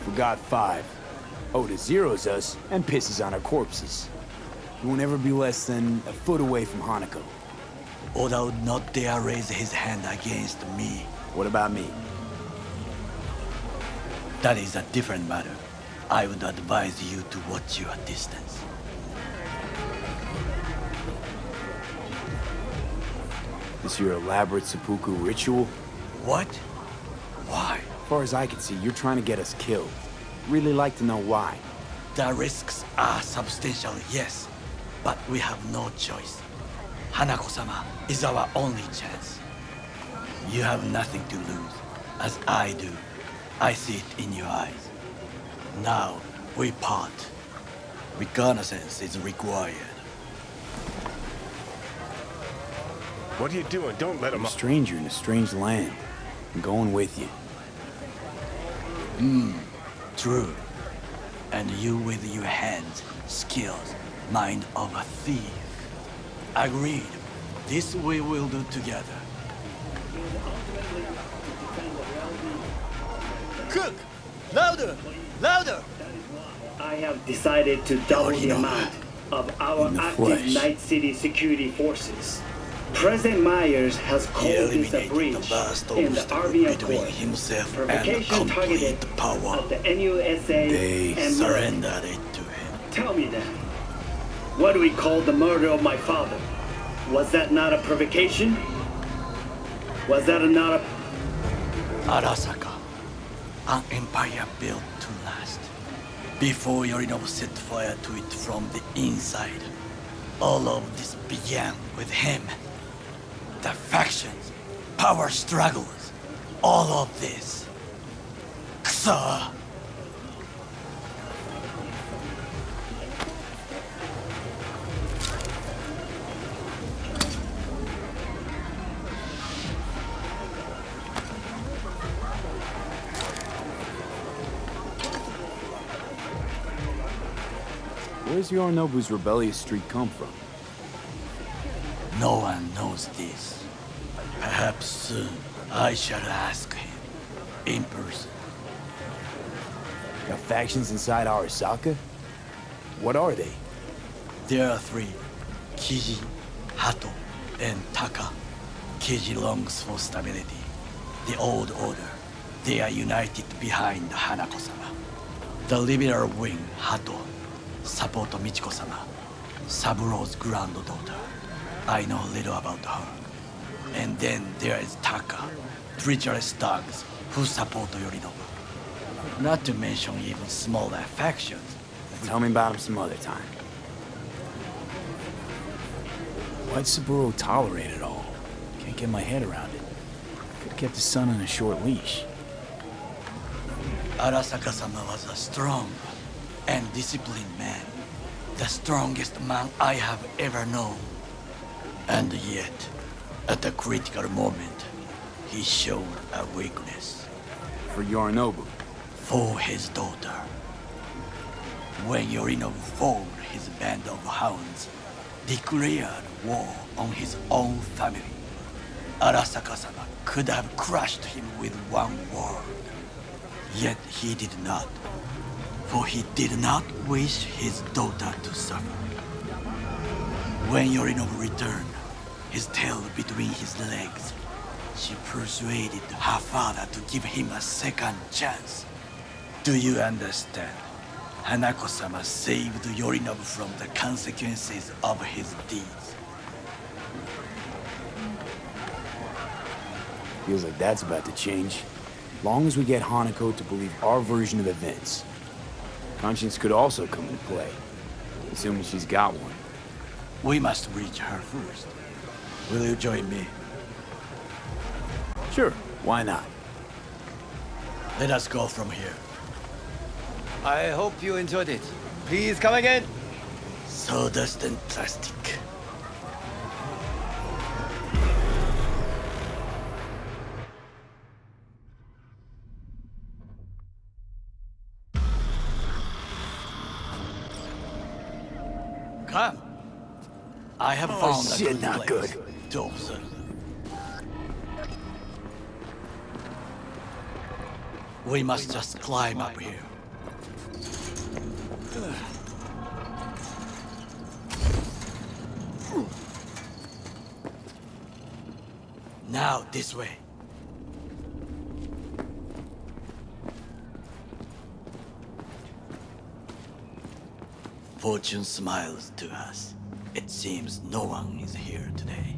Speaker 1: Forgot 5. Oda zeroes us and pisses on our corpses. He won't ever be less than a foot away from Hanako.
Speaker 19: Oda would not dare raise his hand against me.
Speaker 1: What about me?
Speaker 19: That is a different matter. I would advise you to watch your distance.
Speaker 1: This your elaborate seppuku ritual?
Speaker 19: What? Why?
Speaker 1: As far as I can see, you're trying to get us killed. Really like to know why.
Speaker 19: The risks are substantial, yes. But we have no choice. Hanako-sama is our only chance. You have nothing to lose, as I do. I see it in your eyes. Now, we part. Reconnaissance is required.
Speaker 21: What are you doing? Don't let him
Speaker 1: I'm a
Speaker 21: up.
Speaker 1: stranger in a strange land. I'm going with you.
Speaker 19: True. And you with your hands, skills, mind of a thief. Agreed. This we will do together.
Speaker 22: Cook! Louder! Louder!
Speaker 23: I have decided to double the amount of our active
Speaker 19: flesh.
Speaker 23: Night City security forces. President Myers has called this a breach in the Army Accord.
Speaker 19: Himself
Speaker 23: Provocation
Speaker 19: and
Speaker 23: targeted
Speaker 19: complete power.
Speaker 23: at the NUSA
Speaker 19: They
Speaker 23: and
Speaker 19: surrendered it to him.
Speaker 23: Tell me then, what do we call the murder of my father? Was that not a provocation? Was that not a...
Speaker 19: Arasaka, an empire built to last. Before Yorinobu set fire to it from the inside, all of this began with him. The factions, power struggles, all of this. Kusa!
Speaker 1: Where's Yorinobu's rebellious streak come from?
Speaker 19: No one knows this. Perhaps soon I shall ask him in person.
Speaker 1: Got factions inside Arasaka? What are they?
Speaker 19: There are 3. Kiji, Hato, and Taka. Kiji longs for stability. The old order. They are united behind Hanako-sama. The liberal wing, Hato, support Michiko-sama, Saburo's granddaughter. I know little about her. And then there is Taka, treacherous dogs who support Yorinobu. Not to mention even smaller factions.
Speaker 1: Tell me about him some other time. Why'd Saburo tolerate it all? Can't get my head around it. Could've kept his son on a short leash.
Speaker 19: Arasaka-sama was a strong and disciplined man. The strongest man I have ever known. And yet, at a critical moment, he showed a weakness.
Speaker 1: For Yorinobu?
Speaker 19: For his daughter. When Yorinobu formed his band of hounds, declared war on his own family, Arasaka-sama could have crushed him with one word. Yet he did not, for he did not wish his daughter to suffer. When Yorinobu returned, his tail between his legs, she persuaded her father to give him a second chance. Do you understand? Hanako-sama saved Yorinobu from the consequences of his deeds.
Speaker 1: Feels like that's about to change. Long as we get Hanako to believe our version of events. Conscience could also come into play, assuming she's got one.
Speaker 19: We must reach her first. Will you join me?
Speaker 1: Sure, why not?
Speaker 19: Let us go from here.
Speaker 22: I hope you enjoyed it. Please come again.
Speaker 19: Sawdust and plastic. Come. I have found a
Speaker 1: shit,
Speaker 19: good
Speaker 1: not
Speaker 19: place
Speaker 1: good.
Speaker 19: to observe. We must just climb up here. Now, this way. Fortune smiles to us. It seems no one is here today.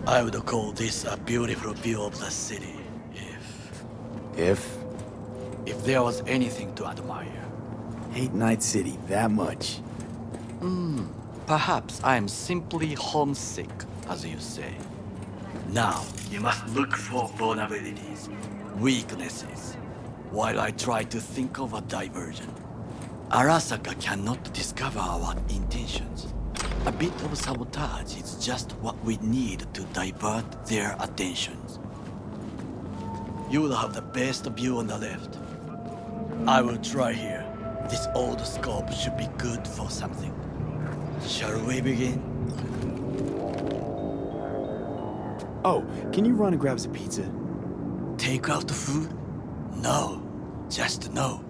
Speaker 19: I would call this a beautiful view of the city,
Speaker 1: If?
Speaker 19: if there was anything to admire.
Speaker 1: Hate Night City that much.
Speaker 19: Perhaps I am simply homesick, as you say. Now, you must look for vulnerabilities, weaknesses, while I try to think of a diversion. Arasaka cannot discover our intentions. A bit of sabotage is just what we need to divert their attentions. You will have the best view on the left. I will try here. This old scope should be good for something. Shall we begin?
Speaker 1: Oh, can you run and grab some pizza?
Speaker 19: Take out food? No, just no.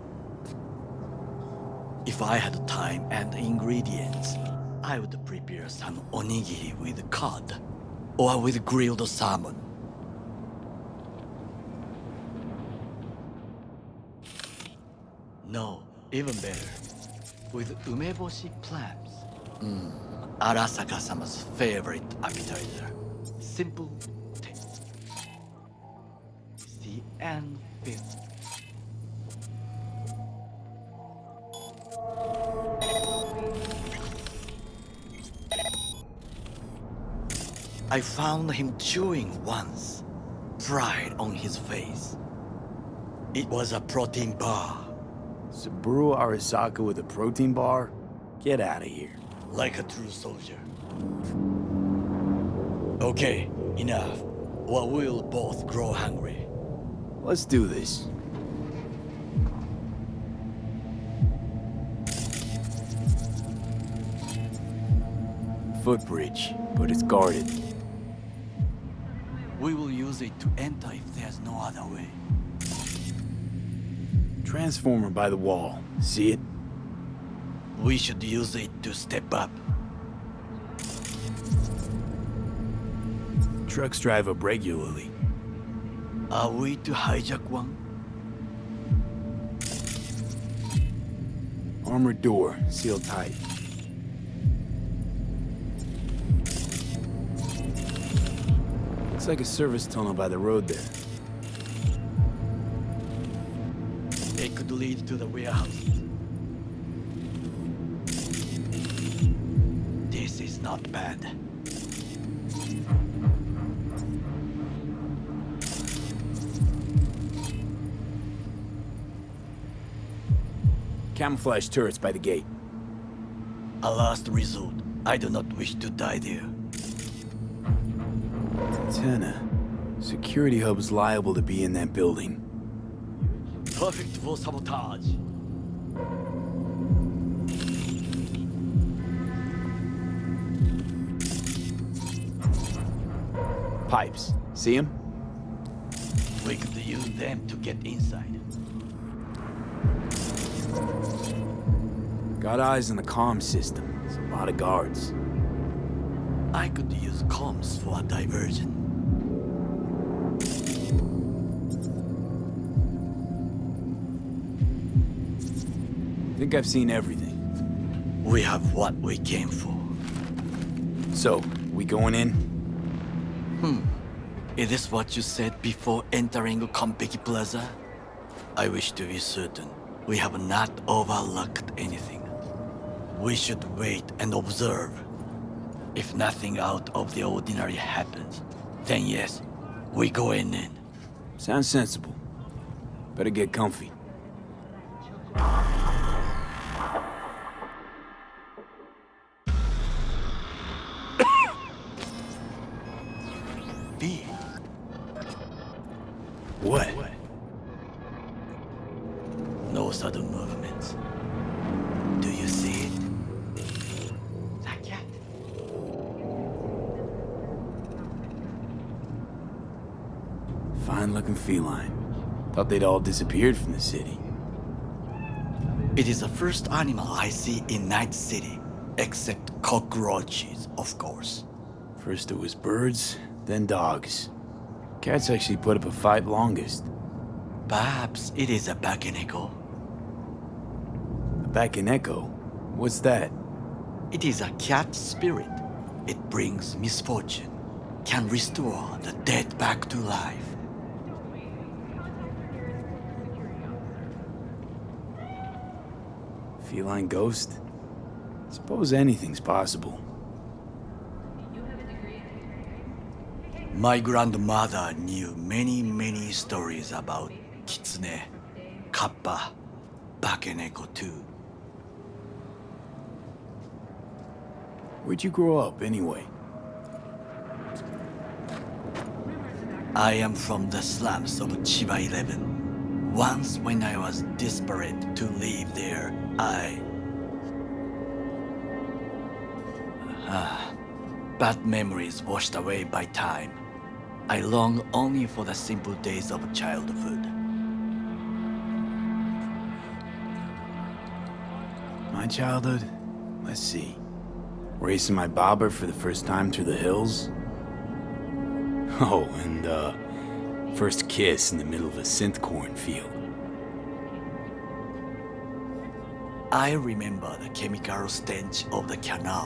Speaker 19: If I had time and ingredients, I would prepare some onigiri with cod, or with grilled salmon. No, even better, with umeboshi clams. Arasaka-sama's favorite appetizer. Simple taste. See and feel. I found him chewing once, pride on his face. It was a protein bar.
Speaker 1: Saburo Arasaka with a protein bar? Get out of here.
Speaker 19: Like a true soldier. Okay, enough. Or we'll both grow hungry.
Speaker 1: Let's do this. Footbridge, but it's guarded.
Speaker 19: We will use it to enter if there's no other way.
Speaker 1: Transformer by the wall. See it?
Speaker 19: We should use it to step up.
Speaker 1: Trucks drive up regularly.
Speaker 19: Are we to hijack one?
Speaker 1: Armored door, sealed tight. Looks like a service tunnel by the road there.
Speaker 19: It could lead to the warehouse. This is not bad.
Speaker 1: Camouflage turrets by the gate.
Speaker 19: A last resort. I do not wish to die there.
Speaker 1: Antenna. Security hub's liable to be in that building.
Speaker 19: Perfect for sabotage.
Speaker 1: Pipes. See them?
Speaker 19: We could use them to get inside.
Speaker 1: Got eyes on the comm system. There's a lot of guards.
Speaker 19: I could use comms for a diversion.
Speaker 1: Think I've seen everything.
Speaker 19: We have what we came for.
Speaker 1: So, we going in?
Speaker 19: Is this what you said before entering Konpeki Plaza? I wish to be certain we have not overlooked anything. We should wait and observe. If nothing out of the ordinary happens, then yes, we go in.
Speaker 1: Sounds sensible. Better get comfy.
Speaker 19: V.
Speaker 1: What?
Speaker 19: No sudden movements. Do you see it? Not yet.
Speaker 1: Fine-looking feline. Thought they'd all disappeared from the city.
Speaker 19: It is the first animal I see in Night City, except cockroaches, of course.
Speaker 1: First it was birds, then dogs. Cats actually put up a fight longest.
Speaker 19: Perhaps it is a Bakeneko.
Speaker 1: A Bakeneko? What's that?
Speaker 19: It is a cat spirit. It brings misfortune, can restore the dead back to life.
Speaker 1: Feline ghost? Suppose anything's possible.
Speaker 19: My grandmother knew many stories about Kitsune, Kappa, Bakeneko too.
Speaker 1: Where'd you grow up, anyway?
Speaker 19: I am from the slums of Chiba 11. Once when I was desperate to leave there, bad memories washed away by time. I long only for the simple days of childhood.
Speaker 1: My childhood? Let's see. Racing my bobber for the first time through the hills? Oh, and, first kiss in the middle of a synth cornfield.
Speaker 19: I remember the chemical stench of the canal,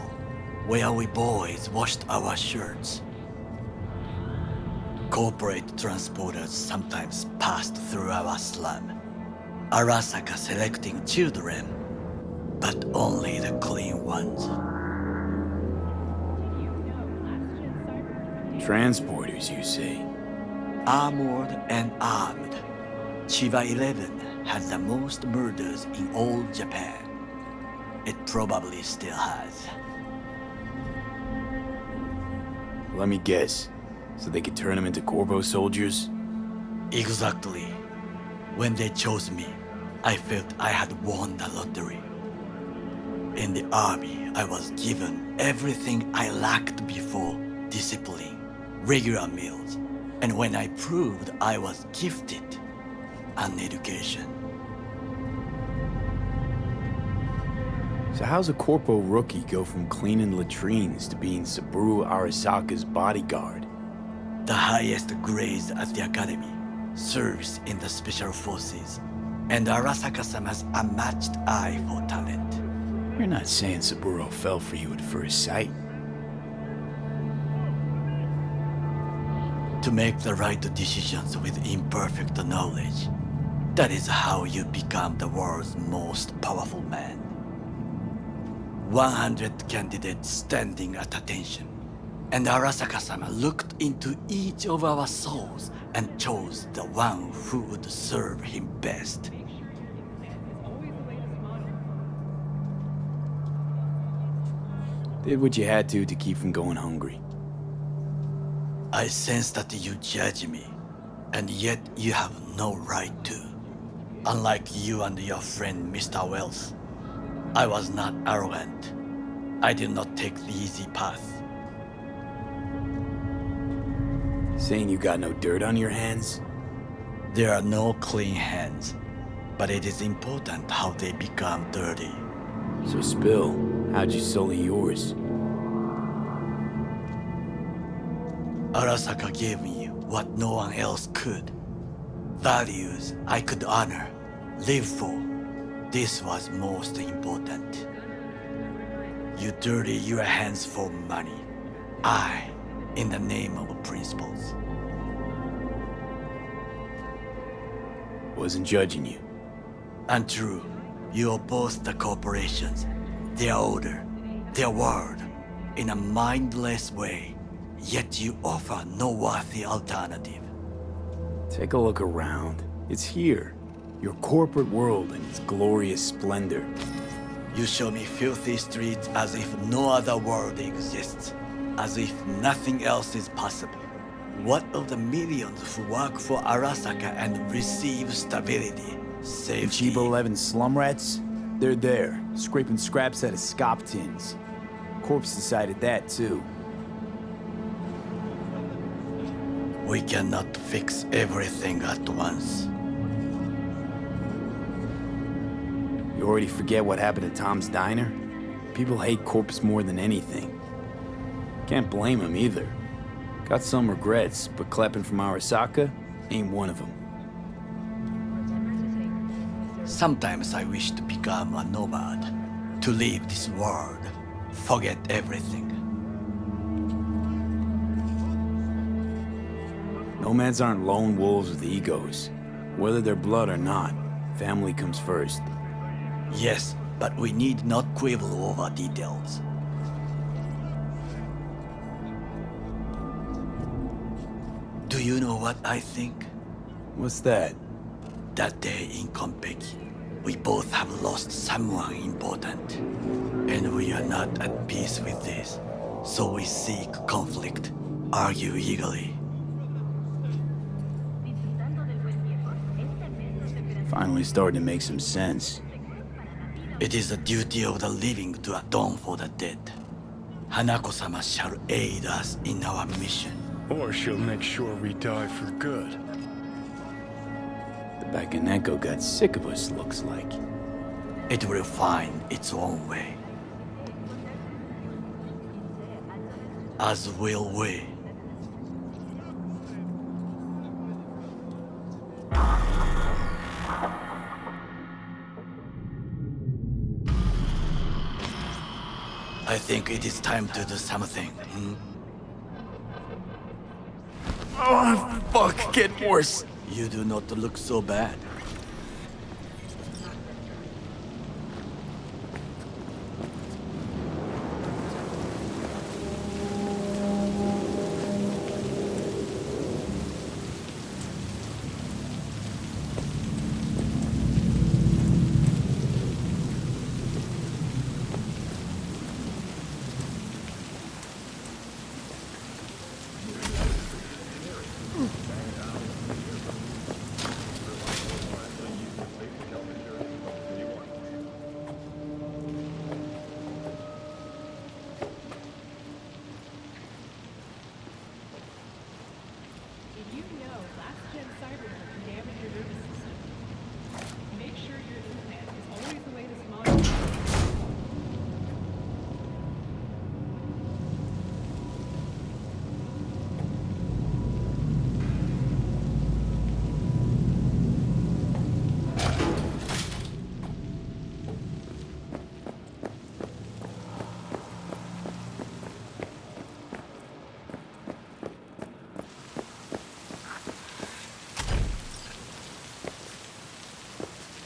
Speaker 19: where we boys washed our shirts. Corporate transporters sometimes passed through our slum, Arasaka selecting children, but only the clean ones.
Speaker 1: Transporters, you say?
Speaker 19: Armored and armed. Chiba 11 has the most murders in all Japan. It probably still has.
Speaker 1: Let me guess. So they could turn them into Corpo soldiers?
Speaker 19: Exactly. When they chose me, I felt I had won the lottery. In the army, I was given everything I lacked before: discipline, regular meals, and when I proved I was gifted, an education.
Speaker 1: So how's a Corpo rookie go from cleaning latrines to being Saburo Arasaka's bodyguard?
Speaker 19: The highest grades at the academy, service in the special forces, And Arasaka-sama's unmatched eye for talent.
Speaker 1: You're not saying Saburo fell for you at first sight.
Speaker 19: To make the right decisions with imperfect knowledge. That is how you become the world's most powerful man. 100 candidates standing at attention. And Arasaka-sama looked into each of our souls and chose the one who would serve him best.
Speaker 1: Did what you had to keep from going hungry.
Speaker 19: I sense that you judge me, and yet you have no right to. Unlike you and your friend Mr. Wells, I was not arrogant. I did not take the easy path.
Speaker 1: Saying you got no dirt on your hands?
Speaker 19: There are no clean hands, but it is important how they become dirty.
Speaker 1: So spill, how'd you sully yours?
Speaker 19: Arasaka gave me what no one else could. Values I could honor, live for. This was most important. You dirty your hands for money. I, in the name of principles.
Speaker 1: Wasn't judging you.
Speaker 19: Untrue. You oppose the corporations, their order, their word, in a mindless way. Yet you offer no worthy alternative.
Speaker 1: Take a look around. It's here. Your corporate world in its glorious splendor.
Speaker 19: You show me filthy streets as if no other world exists. As if nothing else is possible. What of the millions who work for Arasaka and receive stability, safety?
Speaker 1: Chiba 11 slum rats? They're there, scraping scraps out of scop tins. Corpse decided that too.
Speaker 19: We cannot fix everything at once.
Speaker 1: You already forget what happened to Tom's Diner? People hate Corpse more than anything. Can't blame him either. Got some regrets, but clapping from Arasaka ain't one of them.
Speaker 19: Sometimes I wish to become a nomad. To leave this world. Forget everything.
Speaker 1: Nomads aren't lone wolves with egos. Whether they're blood or not, family comes first.
Speaker 19: Yes, but we need not quibble over details. Do you know what I think?
Speaker 1: What's that?
Speaker 19: That day in Konpeki, we both have lost someone important. And we are not at peace with this. So we seek conflict, argue eagerly.
Speaker 1: Finally starting to make some sense.
Speaker 19: It is the duty of the living to atone for the dead. Hanako-sama shall aid us in our mission.
Speaker 21: Or she'll make sure we die for good.
Speaker 1: The Bakaneko got sick of us, looks like.
Speaker 19: It will find its own way. As will we. I think it is time to do something.
Speaker 1: Oh, fuck, get worse.
Speaker 19: You do not look so bad.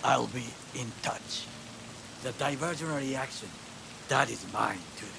Speaker 19: I'll be in touch. The diversionary action, that is mine to do.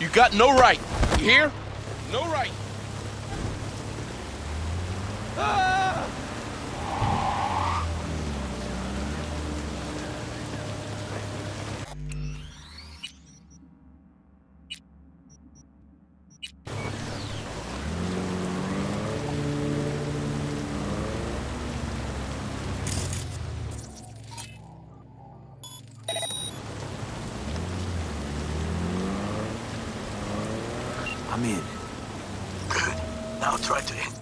Speaker 14: You got no right. You hear? No right. Ah!
Speaker 1: I'm in.
Speaker 13: Good. Now try to hit.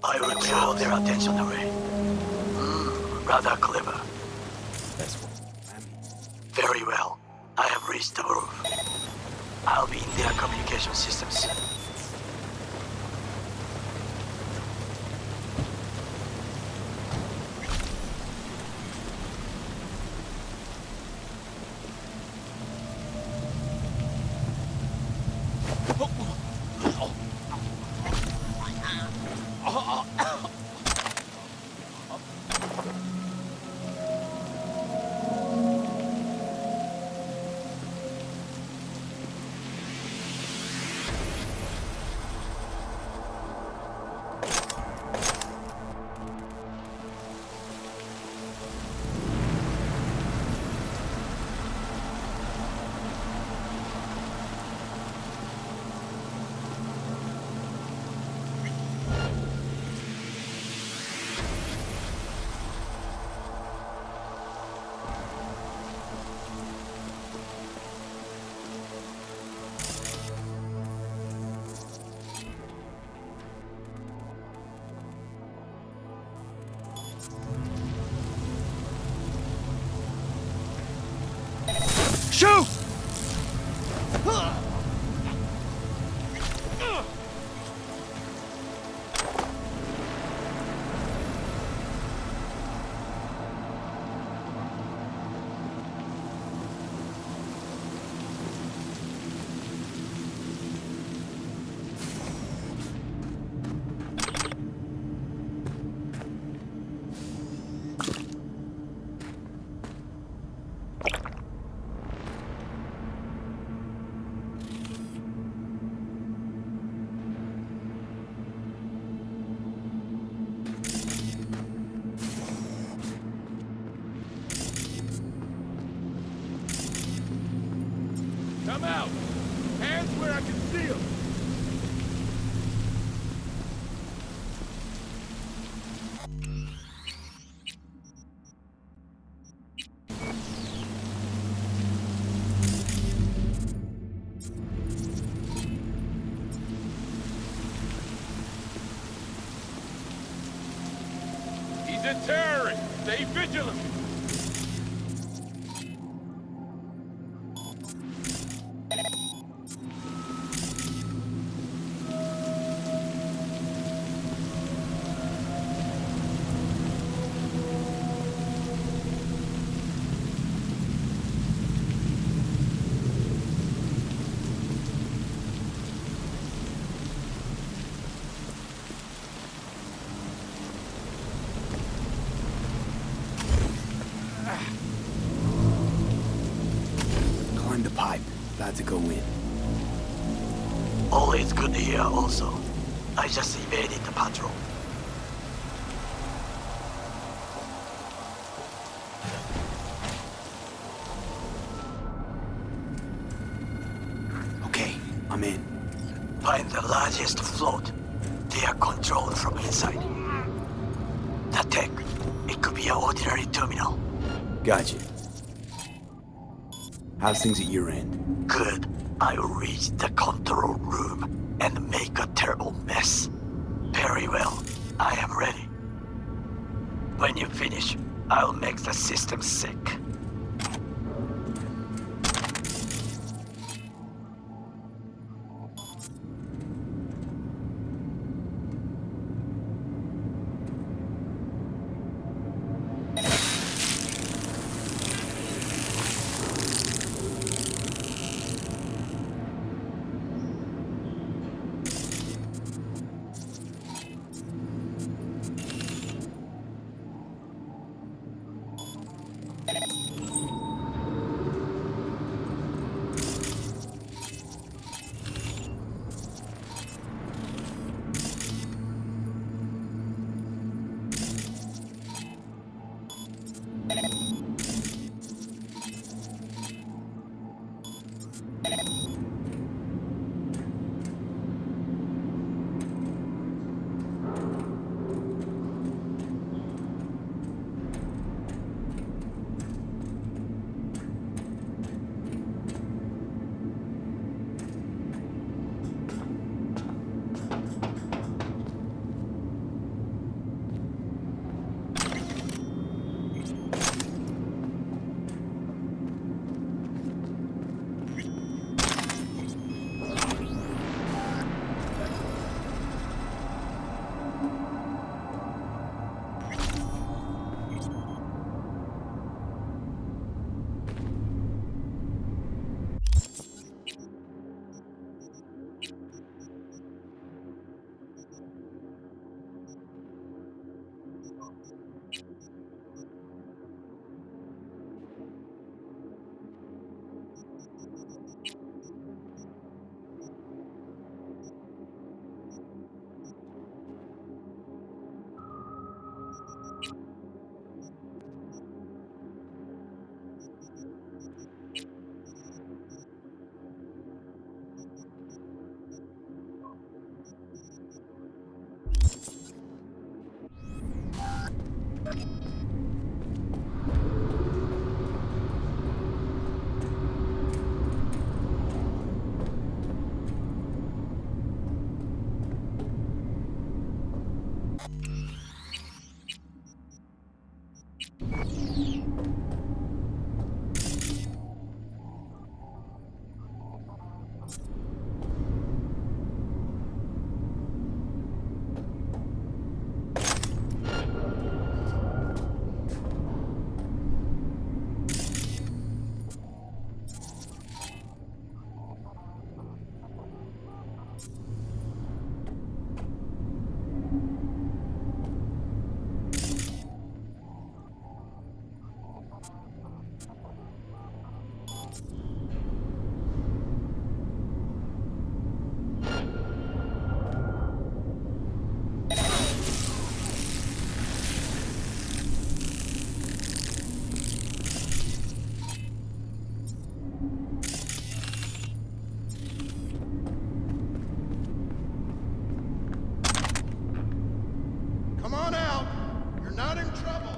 Speaker 13: I will draw their attention away. Rather clever.
Speaker 1: That's what.
Speaker 13: Very well. I have reached the roof. I'll be in their communication systems.
Speaker 14: Shoot! Come out! Hands where I can see them! He's a terrorist! Stay vigilant!
Speaker 1: Climb the pipe. About to go in.
Speaker 13: All is good here also. I just evaded the patrol.
Speaker 1: Okay, I'm in.
Speaker 13: Find the largest float. They are controlled from inside. The tech, it could be an ordinary terminal.
Speaker 1: Gotcha. How's things at your end?
Speaker 19: Good. I'll reach the control room and make a terrible mess. Very well. I am ready. When you finish, I'll make the system sick.
Speaker 2: Come on out. You're not in trouble.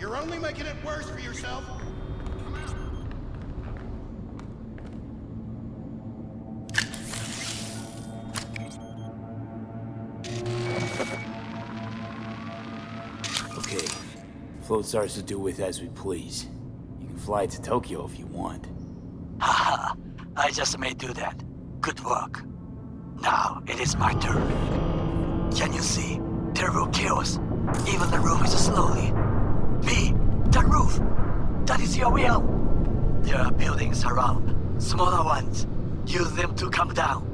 Speaker 2: You're only making it worse for yourself.
Speaker 1: Okay. Float starts to do with as we please. You can fly to Tokyo if you want.
Speaker 19: Haha, I just may do that. Good work. Now it is my turn. Can you see? Terrible chaos. Even the roof is slowly. Me, the roof. That is your will. There are buildings around, smaller ones. Use them to come down.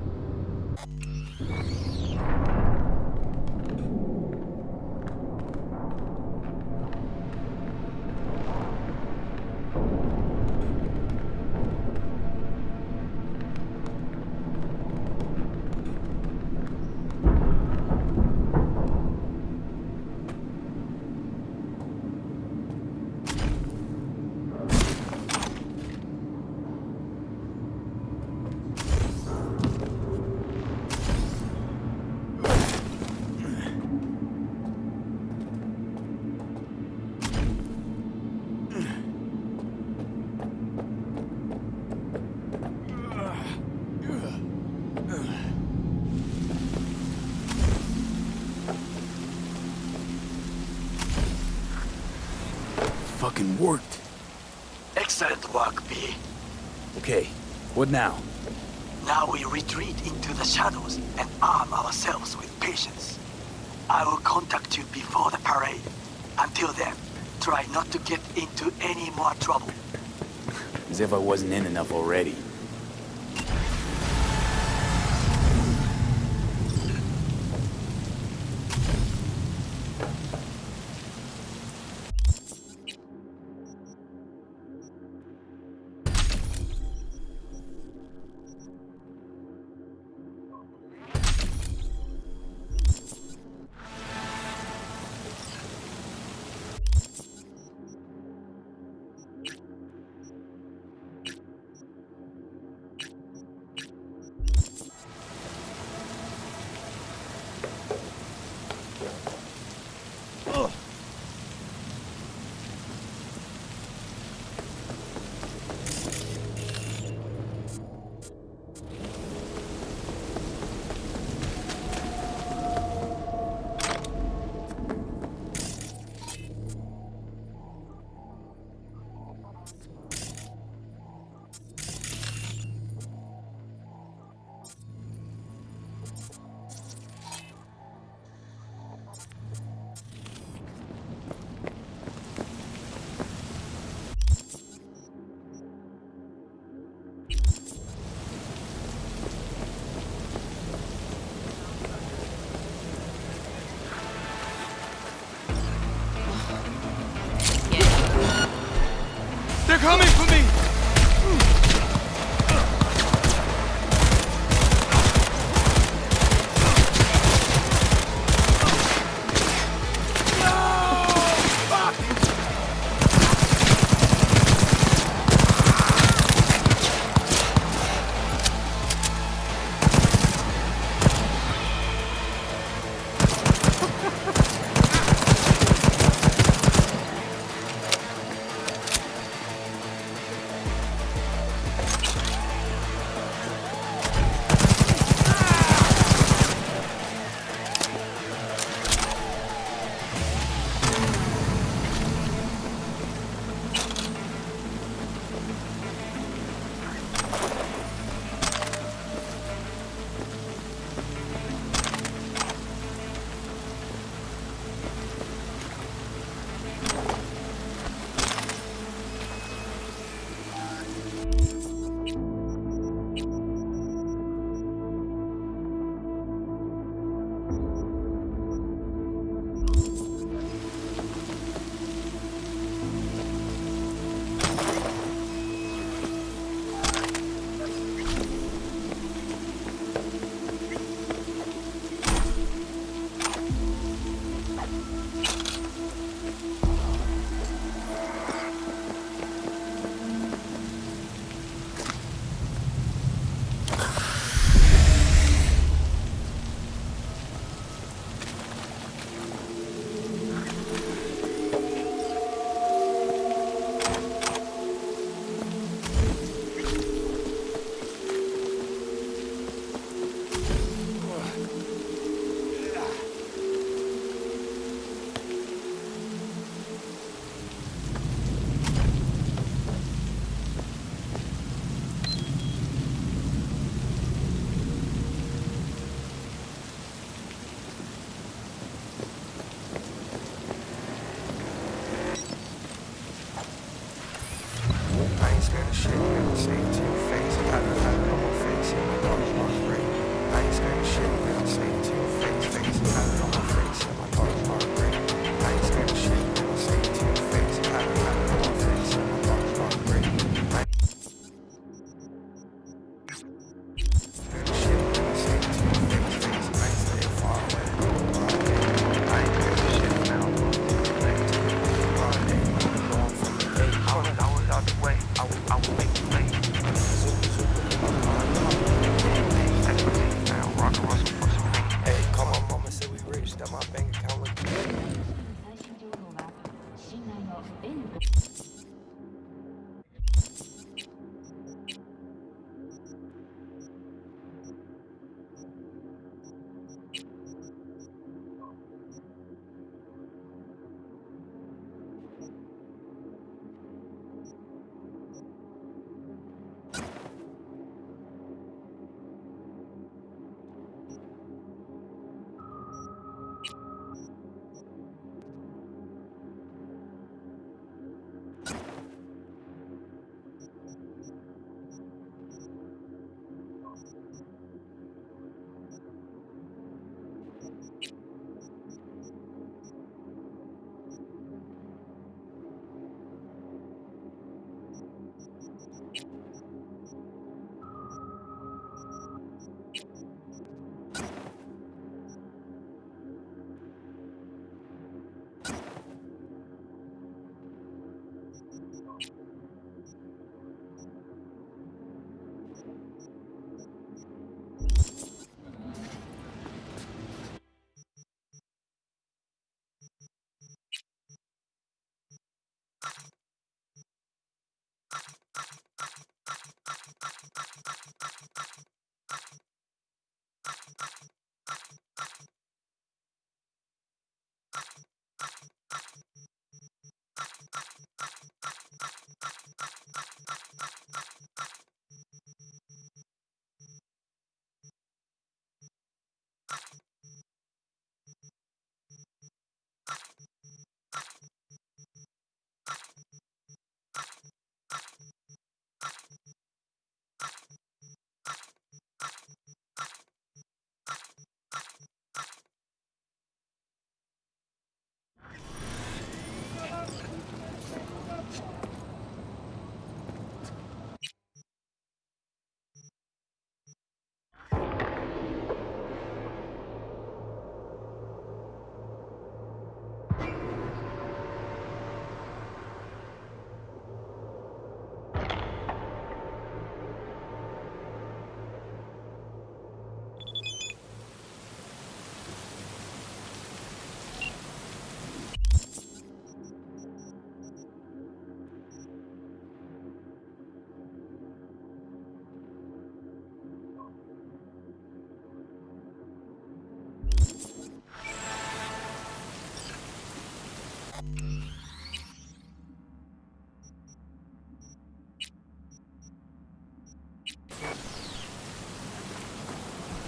Speaker 1: fucking worked.
Speaker 19: Excellent work, B.
Speaker 1: Okay, what now?
Speaker 19: Now we retreat into the shadows and arm ourselves with patience. I will contact you before the parade. Until then, try not to get into any more trouble.
Speaker 1: As if I wasn't in enough already.
Speaker 3: They're coming for me!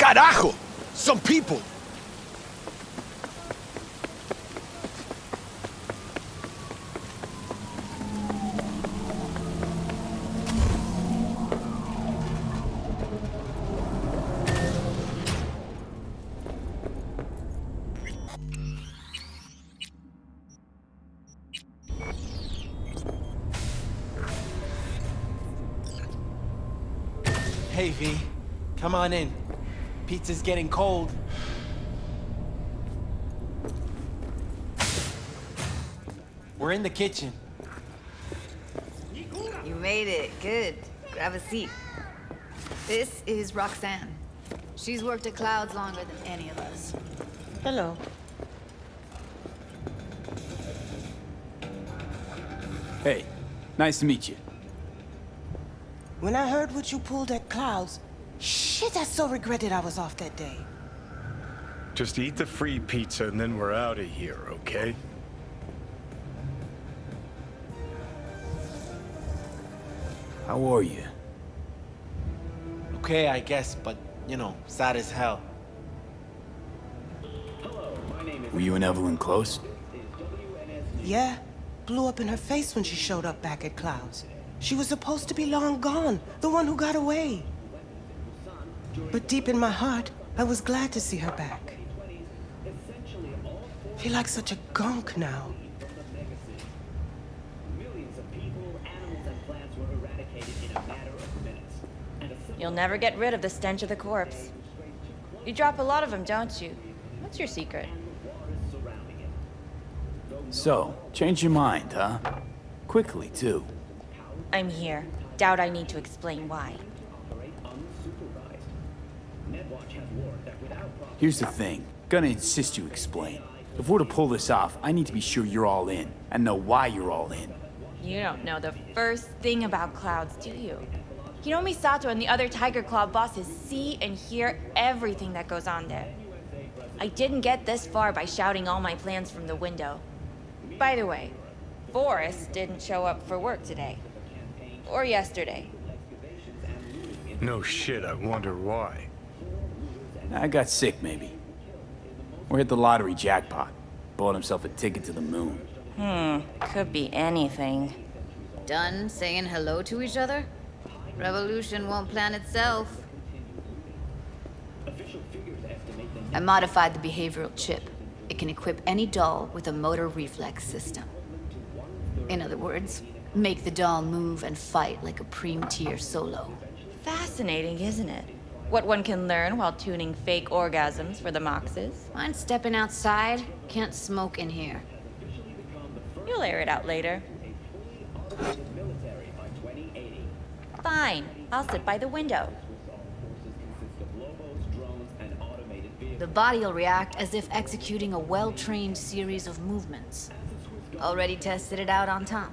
Speaker 5: Carajo! Some people!
Speaker 7: Hey, V. Come on in. Pizza's getting cold. We're in the kitchen.
Speaker 8: You made it. Good. Grab a seat. This is Roxanne. She's worked at Clouds longer than any of us.
Speaker 24: Hello.
Speaker 1: Hey, nice to meet you.
Speaker 24: When I heard what you pulled at Clouds, shit, I so regretted I was off that day.
Speaker 21: Just eat the free pizza and then we're out of here, okay?
Speaker 1: How are you?
Speaker 7: Okay, I guess, but, you know, sad as hell.
Speaker 1: Were you and Evelyn close?
Speaker 24: Yeah, blew up in her face when she showed up back at Clouds. She was supposed to be long gone, the one who got away. But deep in my heart, I was glad to see her back. Feel like such a gunk now.
Speaker 25: You'll never get rid of the stench of the corpse. You drop a lot of them, don't you? What's your secret?
Speaker 1: So, change your mind, huh? Quickly, too.
Speaker 25: I'm here. Doubt I need to explain why.
Speaker 1: Here's the thing. Gonna insist you explain. If we're to pull this off, I need to be sure you're all in, and know why you're all in.
Speaker 25: You don't know the first thing about Clouds, do you? You know Misato and the other Tiger Claw bosses see and hear everything that goes on there. I didn't get this far by shouting all my plans from the window. By the way, Forrest didn't show up for work today. Or yesterday.
Speaker 21: No shit, I wonder why.
Speaker 1: I got sick, maybe. Or hit the lottery jackpot. Bought himself a ticket to the moon.
Speaker 25: Could be anything.
Speaker 8: Done saying hello to each other? Revolution won't plan itself. I modified the behavioral chip. It can equip any doll with a motor reflex system. In other words, make the doll move and fight like a Preem-tier solo.
Speaker 25: Fascinating, isn't it? What one can learn while tuning fake orgasms for the Moxes.
Speaker 8: Mind stepping outside? Can't smoke in here.
Speaker 25: You'll air it out later. Fine. I'll sit by the window.
Speaker 8: The body will react as if executing a well-trained series of movements. Already tested it out on Tom.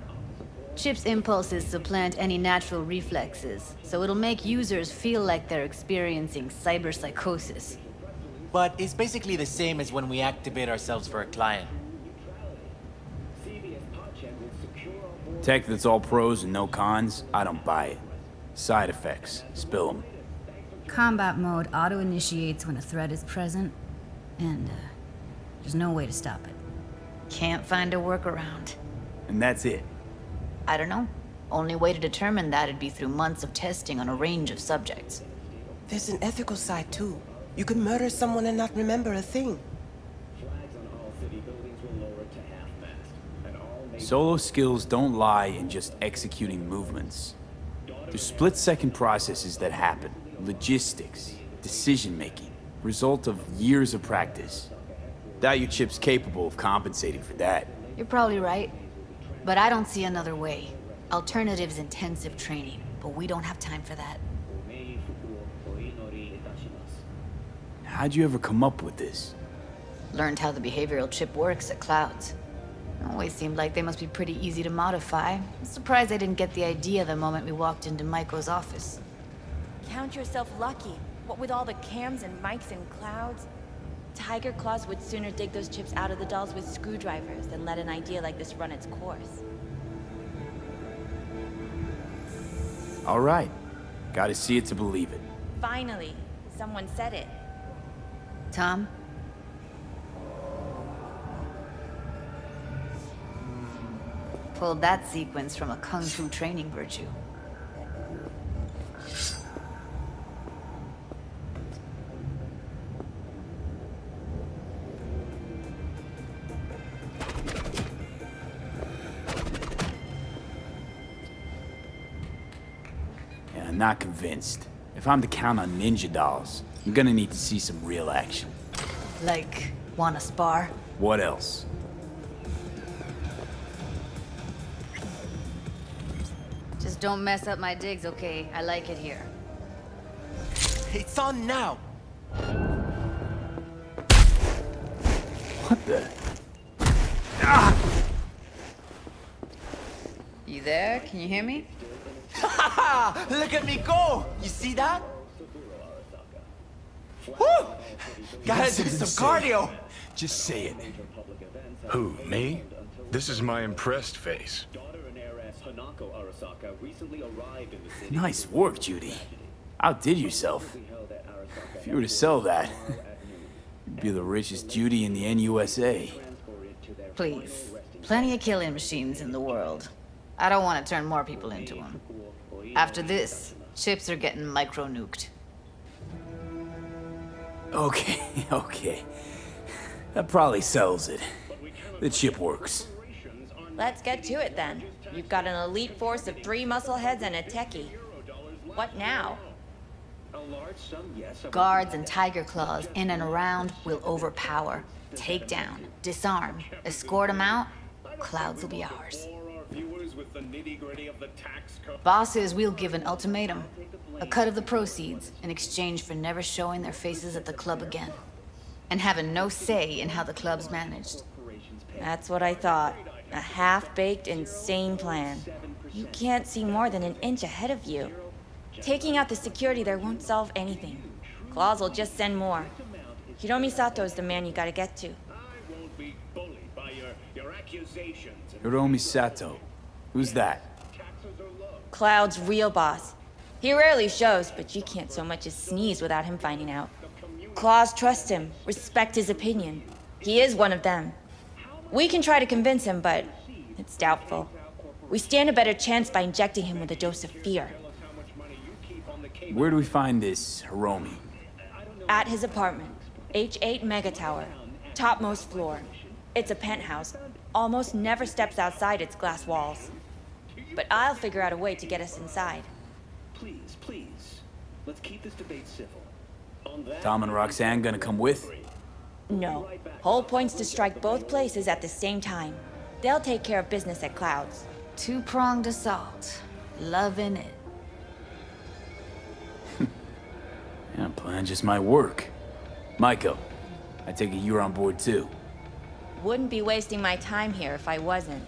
Speaker 8: Chip's impulses supplant any natural reflexes, so it'll make users feel like they're experiencing cyberpsychosis.
Speaker 7: But it's basically the same as when we activate ourselves for a client.
Speaker 1: Tech that's all pros and no cons, I don't buy it. Side effects, spill them.
Speaker 8: Combat mode auto-initiates when a threat is present, and there's no way to stop it. Can't find a workaround.
Speaker 1: And that's it.
Speaker 8: I don't know. Only way to determine that'd be through months of testing on a range of subjects.
Speaker 24: There's an ethical side, too. You can murder someone and not remember a thing.
Speaker 1: Solo skills don't lie in just executing movements. There's split-second processes that happen. Logistics, decision-making, result of years of practice. Doubt your chip's capable of compensating for that.
Speaker 8: You're probably right. But I don't see another way. Alternative's intensive training, but we don't have time for that.
Speaker 1: How'd you ever come up with this?
Speaker 8: Learned how the behavioral chip works at Clouds. Always seemed like they must be pretty easy to modify. I'm surprised I didn't get the idea the moment we walked into Maiko's office.
Speaker 25: Count yourself lucky. What with all the cams and mics and Clouds? Tiger Claws would sooner dig those chips out of the dolls with screwdrivers than let an idea like this run its course.
Speaker 1: All right. Gotta see it to believe it.
Speaker 25: Finally, someone said it.
Speaker 8: Tom? Pulled that sequence from a kung fu training virtue.
Speaker 1: Yeah, I'm not convinced. If I'm to count on ninja dolls, I'm gonna need to see some real action.
Speaker 8: Like, wanna spar?
Speaker 1: What else?
Speaker 8: Just don't mess up my digs, okay? I like it here.
Speaker 19: It's on now.
Speaker 1: What the?
Speaker 8: You there? Can you hear me?
Speaker 19: Look at me go! You see that? Woo! Gotta do some cardio.
Speaker 21: Just say it. Who, me? This is my impressed face.
Speaker 1: Nice work, Judy. Outdid yourself. If you were to sell that, you'd be the richest Judy in the NUSA.
Speaker 8: Please. Plenty of killing machines in the world. I don't want to turn more people into them. After this, chips are getting micro-nuked.
Speaker 1: Okay, okay. That probably sells it. The chip works.
Speaker 25: Let's get to it then. You've got an elite force of 3 muscleheads and a techie. What now?
Speaker 8: Guards and tiger claws in and around will overpower, take down, disarm, escort them out. Clouds will be ours. Bosses, we'll give an ultimatum. A cut of the proceeds in exchange for never showing their faces at the club again. And having no say in how the club's managed.
Speaker 25: That's what I thought. A half-baked, insane plan. You can't see more than an inch ahead of you. Taking out the security there won't solve anything. Claws will just send more. Hiromi Sato's the man you gotta get to.
Speaker 1: Hiromi Sato. Who's that?
Speaker 25: Cloud's real boss. He rarely shows, but you can't so much as sneeze without him finding out. Claws trust him, respect his opinion. He is one of them. We can try to convince him, but it's doubtful. We stand a better chance by injecting him with a dose of fear.
Speaker 1: Where do we find this Hiromi?
Speaker 25: At his apartment, H8 Mega Tower, topmost floor. It's a penthouse, almost never steps outside its glass walls. But I'll figure out a way to get us inside.
Speaker 23: Please, please. Let's keep this debate civil.
Speaker 1: Tom and Roxanne gonna come with?
Speaker 25: No. Whole point's to strike both places at the same time. They'll take care of business at Clouds.
Speaker 8: Two-pronged assault. Loving it.
Speaker 1: Yeah, plan just might work. Maiko, I take it you're on board too.
Speaker 25: Wouldn't be wasting my time here if I wasn't.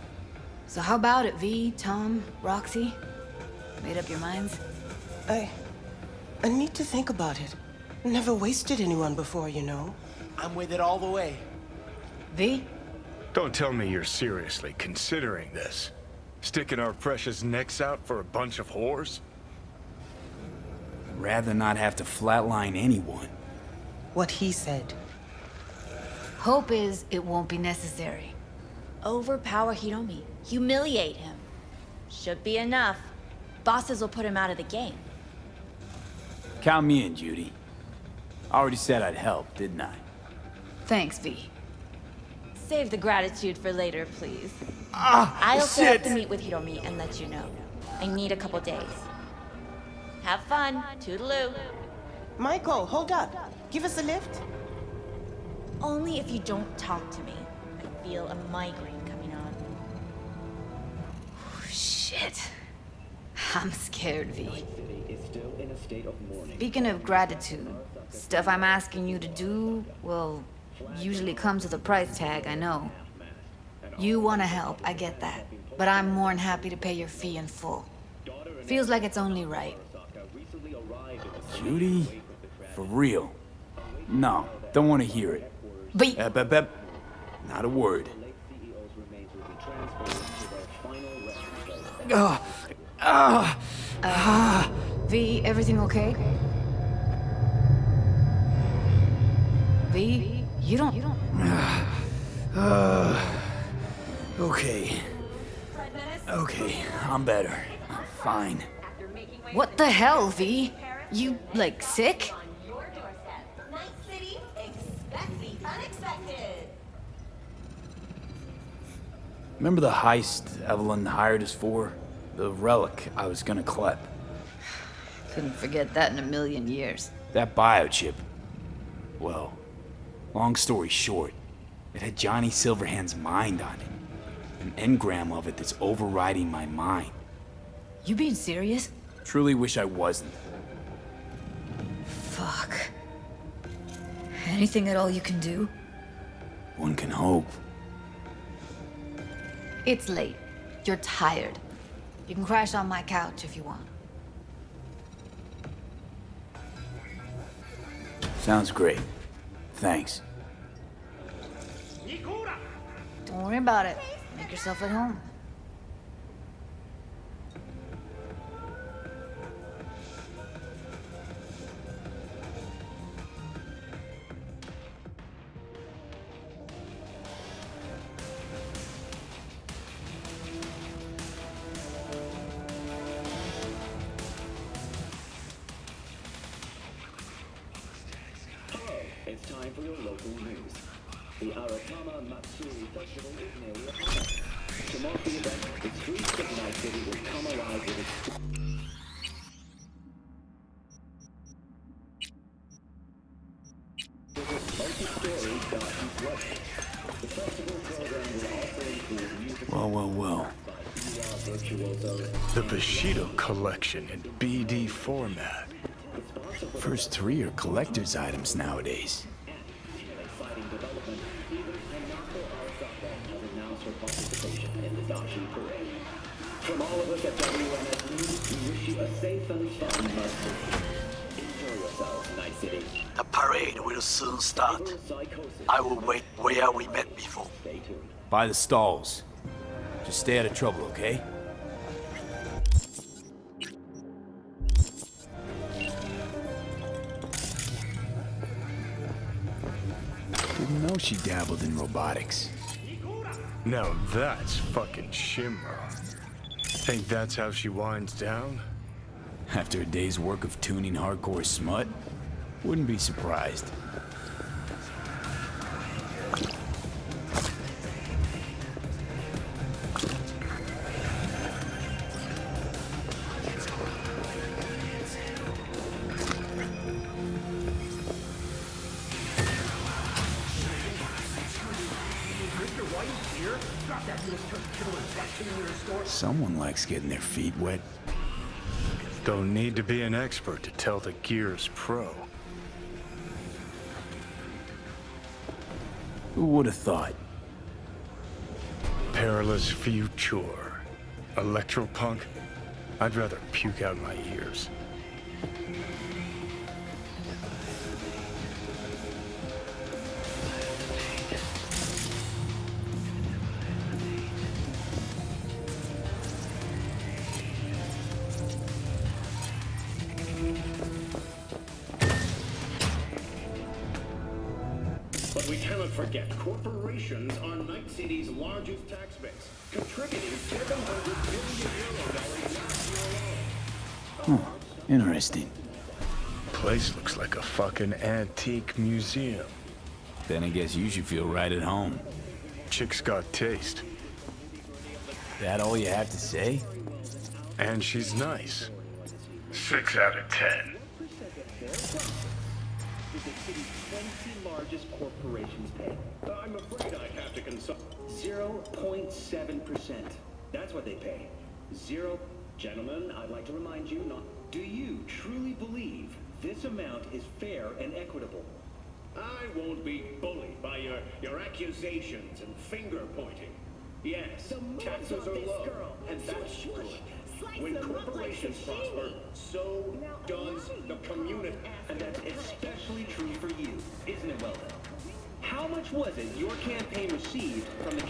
Speaker 8: So how about it, V, Tom, Roxy? Made up your minds?
Speaker 24: I need to think about it. Never wasted anyone before, you know.
Speaker 19: I'm with it all the way.
Speaker 8: V?
Speaker 21: Don't tell me you're seriously considering this. Sticking our precious necks out for a bunch of whores?
Speaker 1: Rather not have to flatline anyone.
Speaker 24: What he said.
Speaker 8: Hope is it won't be necessary.
Speaker 25: Overpower Hiromi. Humiliate him. Should be enough. Bosses will put him out of the game.
Speaker 1: Count me in, Judy. I already said I'd help, didn't I?
Speaker 8: Thanks, V.
Speaker 25: Save the gratitude for later, please. I'll set up the meet with Hiromi and let you know. I need a couple days. Have fun. Toodaloo.
Speaker 24: Michael, hold up. Give us a lift.
Speaker 25: Only if you don't talk to me. I feel a migraine coming on.
Speaker 8: Shit. I'm scared, V. Speaking of gratitude, stuff I'm asking you to do, well, usually comes with a price tag, I know. You want to help, I get that. But I'm more than happy to pay your fee in full. Feels like it's only right.
Speaker 1: Judy? For real? No, don't want to hear it.
Speaker 8: But...
Speaker 1: Not a word.
Speaker 8: V, everything okay? V, you don't...
Speaker 1: Okay. Okay, I'm better. I'm fine.
Speaker 8: What the hell, V? You, like, sick?
Speaker 10: Night City, expect the unexpected.
Speaker 1: Remember the heist Evelyn hired us for? The relic I was gonna collect.
Speaker 8: Couldn't forget that in a million years.
Speaker 1: That biochip. Well, long story short, it had Johnny Silverhand's mind on it. An engram of it that's overriding my mind.
Speaker 8: You being serious?
Speaker 1: Truly wish I wasn't.
Speaker 8: Fuck. Anything at all you can do?
Speaker 1: One can hope.
Speaker 8: It's late. You're tired. You can crash on my couch if you want.
Speaker 1: Sounds great. Thanks.
Speaker 8: Don't worry about it. Make yourself at home.
Speaker 23: It's time for your local news. The Aratama Matsuri Festival is nearly upon us. To mark the event, the streets of Night City will come alive with its... multi-story Dodgy Flood. The festival program will also include music...
Speaker 1: Well.
Speaker 21: The Bushido collection in BD format.
Speaker 1: First 3 are collector's items nowadays.
Speaker 23: From all of us at WNS News, we wish you a safe and fun month. Enjoy yourselves, Night City.
Speaker 17: The parade will soon start. I will wait where we met before.
Speaker 1: By the stalls. Just stay out of trouble, okay? Didn't know she dabbled in robotics.
Speaker 21: Now that's fucking shimmer. Think that's how she winds down?
Speaker 1: After a day's work of tuning hardcore smut, wouldn't be surprised. Someone likes getting their feet wet.
Speaker 21: Don't need to be an expert to tell the Gear's pro.
Speaker 1: Who would have thought?
Speaker 21: Perilous future. Electropunk? I'd rather puke out my ears.
Speaker 23: But we cannot forget, corporations are Night City's largest tax base, contributing $700 billion last year alone.
Speaker 1: Interesting.
Speaker 21: Place looks like a fucking antique museum.
Speaker 1: Then I guess you should feel right at home.
Speaker 21: Chick's got taste.
Speaker 1: That all you have to say?
Speaker 21: And she's nice. 6 out of 10.
Speaker 23: The city's 20 largest corporations pay. I'm afraid I'd have to consult. 0.7%. That's what they pay. Gentlemen, I'd like to remind you not. Do you truly believe this amount is fair and equitable?
Speaker 2: I won't be bullied by your accusations and finger pointing. Yes, taxes are low, and that's good. When corporations prosper, so does the community.
Speaker 23: And that's especially true for you, isn't it, Weldon? How much was it your campaign received from the